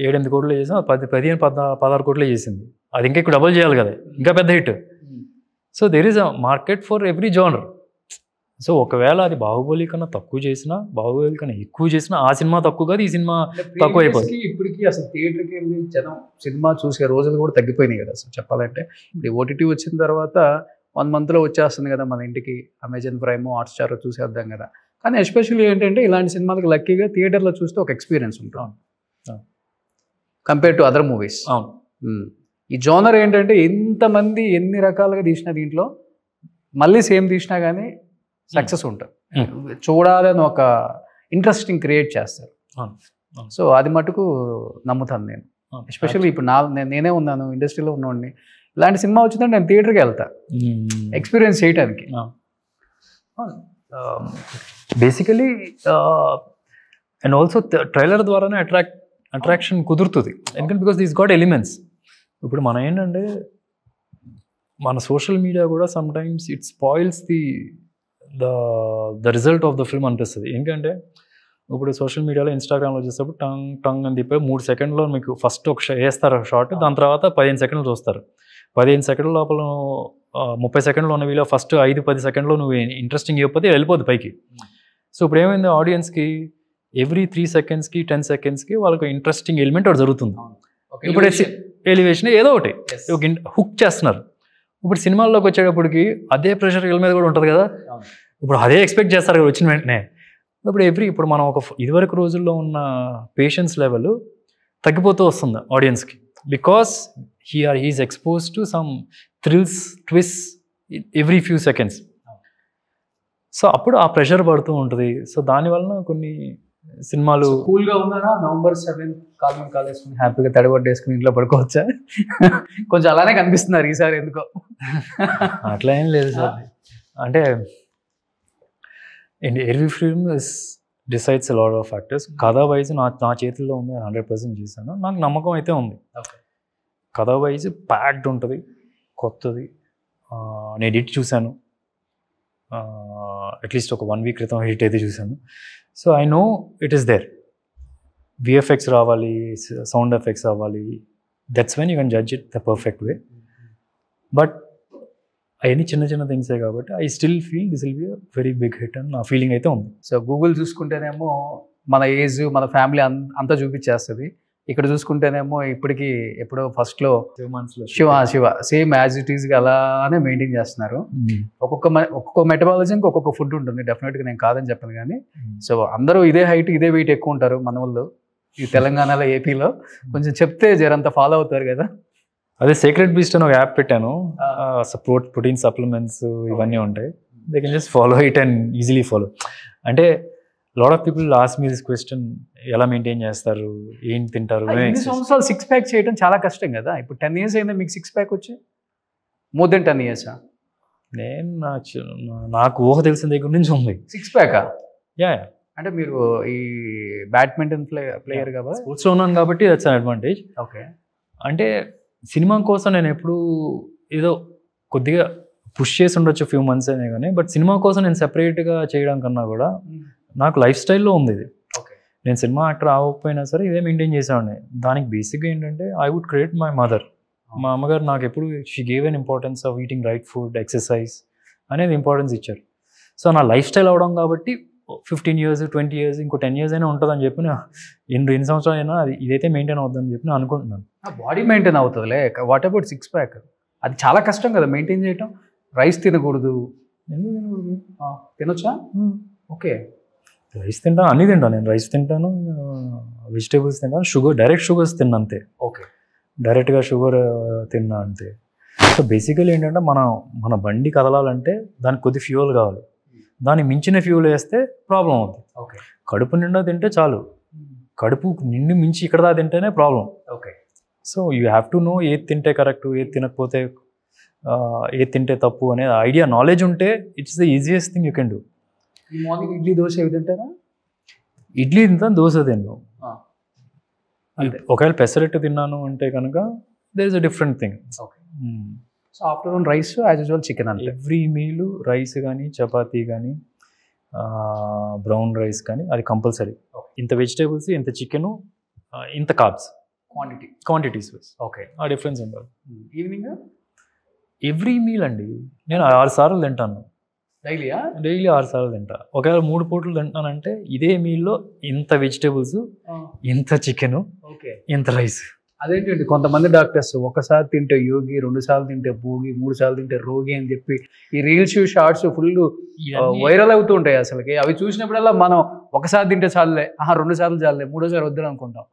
7-8 కోట్లు చేసాం. 15-16 కోట్లే చేసింది. అది ఇంకా ఎక్కువ డబుల్ చేయాలి కదా, ఇంకా పెద్ద hit. So there is a market for every genre. So ఒకవేళ అది బాహుబలి కన్నా తక్కువ చేసినా, బాహుబలి కన్నా ఎక్కువ చేసినా, ఆ సినిమా తక్కువ కాదు, ఈ సినిమా తక్కువ అయిపోతుంది. ఇప్పటికీ అసలు థియేటర్కి వెళ్ళి జనం సినిమా చూసే రోజులు కూడా తగ్గిపోయినాయి కదా అసలు చెప్పాలంటే. ఇప్పుడు ఓటీటీ వచ్చిన తర్వాత 1 monthలో వచ్చేస్తుంది కదా మన ఇంటికి, అమెజాన్ ప్రైమ్, హాట్స్టార్ చూసేద్దాం కదా. కానీ ఎస్పెషల్లీ ఏంటంటే ఇలాంటి సినిమాలకు లక్కీగా థియేటర్లో చూస్తే ఒక ఎక్స్పీరియన్స్ ఉంటుంది కంపేర్ టు అదర్ మూవీస్. అవును. ఈ జోనర్ ఏంటంటే ఎంతమంది ఎన్ని రకాలుగా తీసినా దీంట్లో మళ్ళీ సేమ్ తీసినా కానీ సక్సెస్ ఉంటుంది. చూడాలని ఒక ఇంట్రెస్టింగ్ క్రియేట్ చేస్తారు. సో అది మటుకు నమ్ముతాను నేను. ఎస్పెషల్లీ ఇప్పుడు నేనే ఉన్నాను, ఇండస్ట్రీలో ఉన్నవాడిని. ఇలాంటి సినిమా వచ్చిందంటే నేను థియేటర్కి వెళ్తా ఎక్స్పీరియన్స్ చేయడానికి. బేసికలీ అండ్ ఆల్సో ట్రైలర్ ద్వారానే అట్రాక్షన్ కుదురుతుంది. ఎందుకంటే బికాస్ దీస్ గాట్ ఎలిమెంట్స్. ఇప్పుడు మనం ఏంటంటే మన సోషల్ మీడియా కూడా some times it spoils the result of the film అనిపిస్తుంది. ఎందుకంటే ఇప్పుడు సోషల్ మీడియాలో ఇన్స్టాగ్రామ్లో చూసేటప్పుడు టంగ్ అని తిప్పి 3 సెకండ్లో మీకు ఫస్ట్ ఒక వేస్తారు షార్ట్, దాని తర్వాత 15 సెకండ్లు చూస్తారు. 15 సెకండ్ల లోపల 30 సెకండ్లో ఉన్న వీడియో ఫస్ట్ 5-10 సెకండ్లో నువ్వు ఇంట్రెస్టింగ్ ఇవ్వకపోతే వెళ్ళిపోద్ది పైకి. సో ఇప్పుడు ఏమైంది, ఆడియన్స్కి ఎవ్రీ 3 సెకండ్స్కి 10 సెకండ్స్కి వాళ్ళకి ఇంట్రెస్టింగ్ ఎలిమెంట్ ఒకటి జరుగుతుంది. ఇప్పుడు ఎలివేషన్ ఏదో ఒకటి హుక్ చేస్తున్నారు. ఇప్పుడు సినిమాల్లోకి వచ్చేటప్పటికి అదే ప్రెషర్ వీళ్ళ మీద కూడా ఉంటుంది కదా. ఇప్పుడు అదే ఎక్స్పెక్ట్ చేస్తారు కదా వచ్చిన వెంటనే. ఇప్పుడు మనం ఇదివరకు రోజుల్లో ఉన్న పేషెన్స్ లెవెల్ తగ్గిపోతూ వస్తుంది ఆడియన్స్కి. Because he's expose to some thrills, twist every few seconds. So అప్పుడు ఆ ప్రెషర్ పడుతూ ఉంటుంది. సో దానివల్ల కొన్ని సినిమాలు కూల్గా ఉన్నారా, November 7 కాలేసుకుని హ్యాపీగా తడిపట్టేసుకుని ఇంట్లో పడుకోవచ్చా? కొంచెం అలానే కనిపిస్తున్నారు ఈసారి ఎందుకో. అట్లా ఏం లేదు సార్. అంటే every film decides lot of factors. కథ వైజ్ నా చేతుల్లో ఉంది, 100% చేశాను. నాకు నమ్మకం అయితే ఉంది. కథ వైజ్ ప్యాక్డ్ ఉంటుంది, కొత్తది. నేను ఎడిట్ చూశాను, అట్లీస్ట్ ఒక 1 week క్రితం ఎడిట్ అయితే చూశాను. So I know it is there. VFX రావాలి, సౌండ్ ఎఫెక్ట్స్ రావాలి. That's when you can judge it the perfect way. But అవన్నీ చిన్న చిన్న థింగ్సే కాబట్టి I still feel this will be a very big hit అని నా ఫీలింగ్ అయితే ఉంది. సో గూగుల్ చూసుకుంటేనేమో మన ఏజ్, మన ఫ్యామిలీ అంతా చూపించేస్తుంది. ఇక్కడ చూసుకుంటేనేమో ఇప్పటికీ ఎప్పుడో ఫస్ట్లో శివ సేమ్ యాజ్ ఇట్ ఈస్గా అలానే మెయింటైన్ చేస్తున్నారు. ఒక్కొక్క మెటబాలజీకి ఒక్కొక్క ఫుడ్ ఉంటుంది. డెఫినెట్గా నేను కాదని చెప్పను కానీ. సో అందరూ ఇదే హైట్, ఇదే వెయిట్ ఎక్కువ ఉంటారు మన వాళ్ళు ఈ తెలంగాణలో, ఏపీలో. కొంచెం చెప్తే జరంతా ఫాలో అవుతారు కదా. అదే సీక్రెట్ బీస్ట్ అని ఒక యాప్ పెట్టాను. ప్రోటీన్ సప్లిమెంట్స్ ఇవన్నీ ఉంటాయి. They can just follow it and easily follow. అంటే lot of people ask me this question, ఎలా మెయింటైన్ చేస్తారు, ఏం తింటారు? 2 సంవత్సరాలు 6 pack చేయడం చాలా కష్టం కదా. ఇప్పుడు 10 years అయిందా మీకు 6 pack వచ్చి? More than 10 years? నేను నాకు ఊహ తెలిసిన దగ్గర నుంచి ఉంది 6 pack. యా, అంటే మీరు ఈ బ్యాడ్మింటన్ ప్లేయర్ కదా, స్పోర్ట్స్లో ఉన్నాను కాబట్టి దట్స్ అన్ అడ్వాంటేజ్. ఓకే. అంటే సినిమా కోసం నేను ఎప్పుడు ఏదో కొద్దిగా పుష్ చేసి ఉండొచ్చు ఫ్యూ మంత్స్ అయినా కానీ, బట్ సినిమా కోసం నేను సెపరేట్గా చేయడం కన్నా కూడా నాకు లైఫ్ స్టైల్లో ఉంది ఇది. నేను సినిమా యాక్టర్ అవ్వకపోయినా సరే ఇదే మెయింటైన్ చేసేవాడిని. దానికి బేసిక్గా ఏంటంటే I would create my mother. మా అమ్మగారు నాకు ఎప్పుడు she gave an importance of eating right food, exercise అనేది ఇంపార్టెన్స్ ఇచ్చారు. సో నా లైఫ్ స్టైల్ అవడం కాబట్టి 15 years, 20 years, ఇంకో 10 years అయినా ఉంటుందని చెప్పి ఎన్ని సంవత్సరాలు అయినా అది ఇదైతే మెయింటైన్ అవుతుందని చెప్పి నేను అనుకుంటున్నాను. బాడీ మెయింటైన్ అవుతుందిలే. What about 6 pack? అది చాలా కష్టం కదా మెయింటైన్ చేయటం. రైస్ తినకూడదు. ఎందుకు తినకూడదు? తినొచ్చా? ఓకే. రైస్ తింటాను, అన్నీ తింటాను. నేను రైస్ తింటాను, వెజిటేబుల్స్ తింటాను, డైరెక్ట్ షుగర్స్ తిన్నా అంతే. ఓకే. డైరెక్ట్గా షుగర్ తిన్నా అంతే. సో బేసికలీ ఏంటంటే మన బండి కదలాలంటే దానికి కొద్ది ఫ్యూయల్ కావాలి. దాన్ని మించిన ఫ్యూయల్ వేస్తే ప్రాబ్లం అవుతుంది. ఓకే. కడుపు నిండా తింటే చాలు, కడుపు నిండి మించి ఇక్కడ తింటేనే problem. Okay. So you have to know ఏది తింటే కరెక్ట్, ఏది తినకపోతే ఏ తింటే తప్పు అనే ఐడియా నాలెడ్జ్ ఉంటే it's the easiest thing you can do. ఈ మార్నింగ్ ఇడ్లీ దోశ ఏవి తింటారా? ఇడ్లీ తింటాను, దోశ తిన్నాను. అంతే. ఒకవేళ పెసరెట్టు తిన్నాను అంటే కనుక there is a different thing. Okay. So afternoon rice as usual chicken అంటే ఎవ్రీ మీల్ రైస్ కానీ చపాతీ కానీ బ్రౌన్ రైస్ కానీ అది కంపల్సరీ. ఇంత వెజిటేబుల్స్, ఇంత చికెను, ఇంత కార్బ్స్, క్వాంటిటీస్ ఓకే. ఆ డిఫరెన్స్ ఉండాలి. ఈవినింగ్ ఎవ్రీ మీల్ అండి నేను 6 సార్లు తింటాను. డైలీయా? డైలీ 6 సార్లు తింటా. ఒకవేళ 3 పూటలు తింటానంటే ఇదే మీల్లో ఇంత వెజిటేబుల్స్, ఇంత చికెను, ఓకే, ఇంత రైస్. అదేంటండి కొంతమంది డాక్టర్స్ ఒకసారి తింటే యోగి, 2 సార్లు తింటే భోగి, 3 సార్లు తింటే రోగి అని చెప్పి ఈ రీల్స్ షార్ట్స్ ఫుల్ వైరల్ అవుతూ ఉంటాయి. అసలుకి అవి చూసినప్పుడల్లా మనం ఒకసారి తింటే చాలులే, 2 సార్లు చాలులే, 3సారి వద్దని అనుకుంటాం.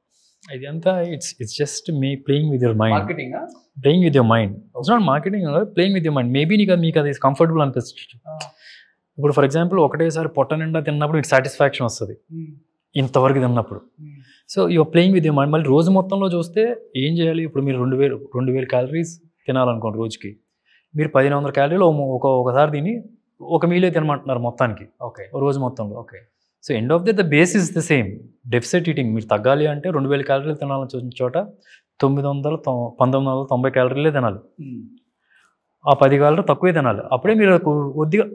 ఇదంతా it's just me playing with your mind. Marketing playing with your mind. It's not marketing, playing with your mind. Maybe మీకు అది కంఫర్టబుల్ అనిపిస్తుంది. ఇప్పుడు ఫర్ ఎగ్జాంపుల్ ఒకటేసారి పొట్ట నిండా తిన్నప్పుడు మీకు సాటిస్ఫాక్షన్ వస్తుంది ఇంతవరకు తిన్నప్పుడు. So your playing with your mind. మళ్ళీ రోజు మొత్తంలో చూస్తే ఏం చేయాలి? ఇప్పుడు మీరు 2000 క్యాలరీస్ తినాలనుకోండి రోజుకి, మీరు 1500 క్యాలరీలు ఒకసారి తిని ఒక మీలే తినమంటున్నారు మొత్తానికి. ఓకే, రోజు మొత్తంలో. Okay. So end of the base is the same. Deficit eating. మీరు తగ్గాలి అంటే 2000 క్యాలరీలు తినాలని చూసిన చోట 1990 క్యాలరీలే తినాలి. ఆ 10 క్యాలరీలు తక్కువే తినాలి. అప్పుడే మీరు కొద్దిగా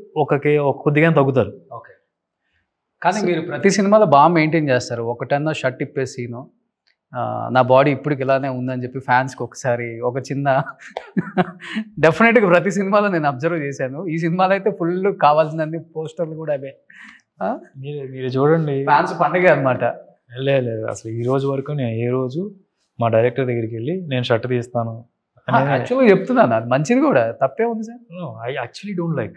కొద్దిగా తగ్గుతారు. ఓకే. కానీ మీరు ప్రతి సినిమాలో బాగా మెయింటైన్ చేస్తారు. ఒకటన్నా షర్ట్ ఇప్పేసిను నా బాడీ ఇప్పటికి ఇలానే ఉందని చెప్పి ఫ్యాన్స్కి ఒకసారి ఒక చిన్న డెఫినెట్గా ప్రతి సినిమాలో నేను అబ్జర్వ్ చేశాను. ఈ సినిమాలో అయితే ఫుల్ కావాల్సినన్ని పోస్టర్లు కూడా అవే. మీరు చూడండి, ఫ్యాన్స్ పండుగ అనమాట. లేదు అసలు ఈ రోజు వరకు నేను ఏ రోజు మా డైరెక్టర్ దగ్గరికి వెళ్ళి నేను షర్ట్ తీస్తాను యాక్చువల్గా చెప్తున్నాను, అది మంచిది కూడా, తప్పే ఉంది sir. I actually don't like,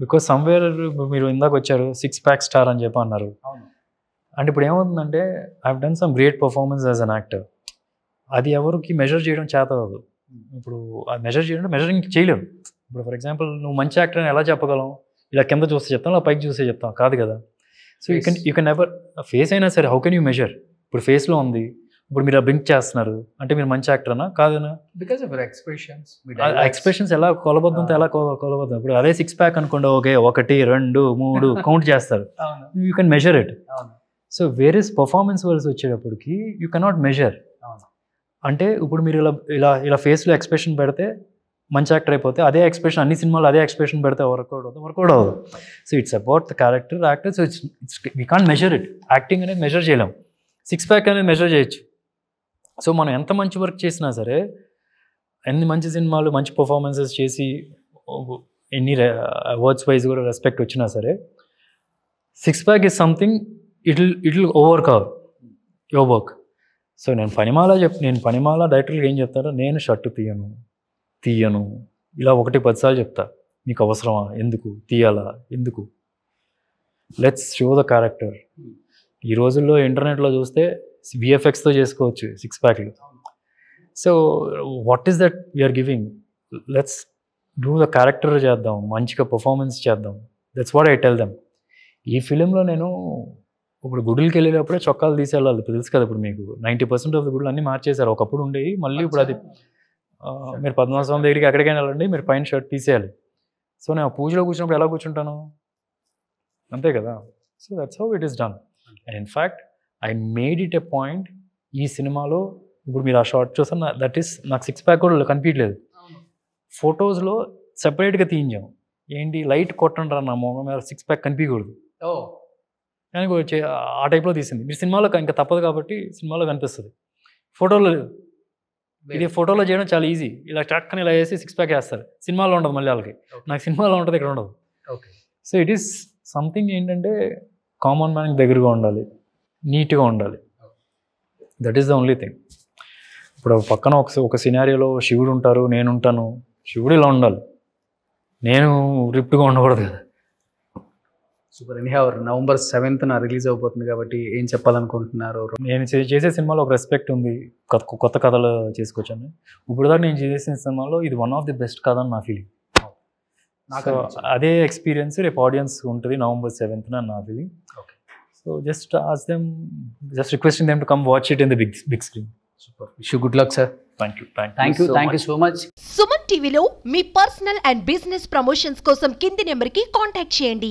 because somewhere మీరు ఇందాక వచ్చారు 6 ప్యాక్ స్టార్ అని చెప్పి అన్నారు. అంటే ఇప్పుడు ఏమవుతుందంటే I have done some great performance as an actor. అది ఎవరికి మెజర్ చేయడం చేత కాదు. ఇప్పుడు అది మెజర్ చేయడం మెజరింగ్ చేయలేము. ఇప్పుడు ఫర్ ఎగ్జాంపుల్ నువ్వు మంచి యాక్టర్ అని ఎలా చెప్పగలం? ఇలా కింద చూస్తే చెప్తాం, ఇలా పైకి చూస్తే చెప్తాం, కాదు కదా. So you can never, face అయినా సరే హౌ కెన్ యూ మెజర్? ఇప్పుడు ఫేస్లో ఉంది, ఇప్పుడు మీరు బ్లింక్ చేస్తున్నారు అంటే మీరు మంచి యాక్టర్ అనా కాదనా? Because of expressions. ఎక్స్ప్రెషన్స్ ఎలా కొలబద్దంతో ఎలా కొలబద్దం? ఇప్పుడు అదే 6 ప్యాక్ అనుకోండి, ఓకే 1 2 3 కౌంట్ చేస్తారు, you can measure it. So various performance వర్స్ వచ్చేటప్పటికి యూ కెనాట్ మెజర్. అంటే ఇప్పుడు మీరు ఇలా ఫేస్లో ఎక్స్ప్రెషన్ పెడితే మంచి యాక్టర్ అయిపోతే, అదే ఎక్స్ప్రెషన్ అన్ని సినిమాలు అదే ఎక్స్ప్రెషన్ పెడితే వర్కౌట్ అవ్వదు. So it's about the character, actor. So it's we can't measure it. Acting అనేది మెజర్ చేయలేం, 6 ప్యాక్ అనేది మెజర్ చేయొచ్చు. సో మనం ఎంత మంచి వర్క్ చేసినా సరే, ఎన్ని మంచి సినిమాలు మంచి పర్ఫార్మెన్సెస్ చేసి ఎన్ని అవార్డ్స్ వైజ్ కూడా రెస్పెక్ట్ వచ్చినా సరే, 6 pack is something it will overcome your work. So నేను పనిమాల డైరెక్టర్కి ఏం చెప్తారో, నేను షర్టు తీయను ఇలా 1-10 సార్లు చెప్తా. మీకు అవసరమా? ఎందుకు తీయాలా? ఎందుకు? Let's show the character. ఈ రోజుల్లో ఇంటర్నెట్లో చూస్తే VFXతో చేసుకోవచ్చు 6 ప్యాక్లు. So what is that we're giving? Let's do the character చేద్దాం, మంచిగా పర్ఫార్మెన్స్ చేద్దాం. That's what I tell them. ఈ ఫిలింలో నేను ఇప్పుడు గుడులకి వెళ్ళేటప్పుడే చొక్కాలు తీసేయాలి, తెలుసు కదా. ఇప్పుడు మీకు 90% ఆఫ్ ద గుడులు అన్నీ మార్చేశారు. ఒకప్పుడు ఉండేవి, మళ్ళీ ఇప్పుడు అది మీరు 14 స్వామి దగ్గరికి ఎక్కడికైనా వెళ్ళండి, మీరు పైన షర్ట్ తీసేయాలి. సో నేను పూజలో కూర్చున్నప్పుడు ఎలా కూర్చుంటాను? అంతే కదా. So that's how it is done. And in fact I made it a point. ఈ సినిమాలో ఇప్పుడు మీరు ఆ షార్ట్ చూసాను, దట్ ఈస్ నాకు 6 ప్యాక్ కూడా కనిపించలేదు. ఫొటోస్లో సెపరేట్గా తీయించాం. ఏంటి, లైట్ కొట్టండి రా నా మొహం మీద 6 ప్యాక్ కనిపించకూడదు కానీ ఆ టైప్లో తీసింది. మీరు సినిమాలో ఇంకా తప్పదు కాబట్టి సినిమాలో కనిపిస్తుంది, ఫోటోలో లేదు. ఇది ఫోటోలో చేయడం చాలా ఈజీ. ఇలా చక్కని ఇలా వేసి 6 ప్యాక్ వేస్తారు. సినిమాలో ఉండదు మళ్ళీ వాళ్ళకి. నాకు సినిమాలో ఉంటుంది, ఇక్కడ ఉండదు. సో ఇట్ ఈస్ సంథింగ్ ఏంటంటే కామన్ మ్యాన్కి దగ్గరగా ఉండాలి, నీట్గా ఉండాలి. That is the only thing. ఇప్పుడు పక్కన ఒక సినారియోలో శివుడు ఉంటారు, నేను ఉంటాను. శివుడు ఇలా ఉండాలి, నేను రిప్ట్గా ఉండకూడదు కదా. Super. Anyhow November 7th release అవబోతుంది కాబట్టి ఏం చెప్పాలనుకుంటున్నారు? నేను చేసే సినిమాలో ఒక రెస్పెక్ట్ ఉంది, కొత్త కథలు చేసుకొచ్చాను. ఇప్పుడు దాకా నేను చేసిన సినిమాలో ఇది వన్ ఆఫ్ ది బెస్ట్ కథ అని నా ఫీలింగ్. సో అదే ఎక్స్పీరియన్స్ రేపు ఆడియన్స్ ఉంటుంది November 7th అని నా feeling. So just requesting them to come watch it in the big screen. Super. Wish you good luck sir. Thank thank you so much. Suman టీవీలో మీ పర్సనల్ అండ్ బిజినెస్ ప్రమోషన్స్ కోసం కింది నెంబర్కి contact చేయండి.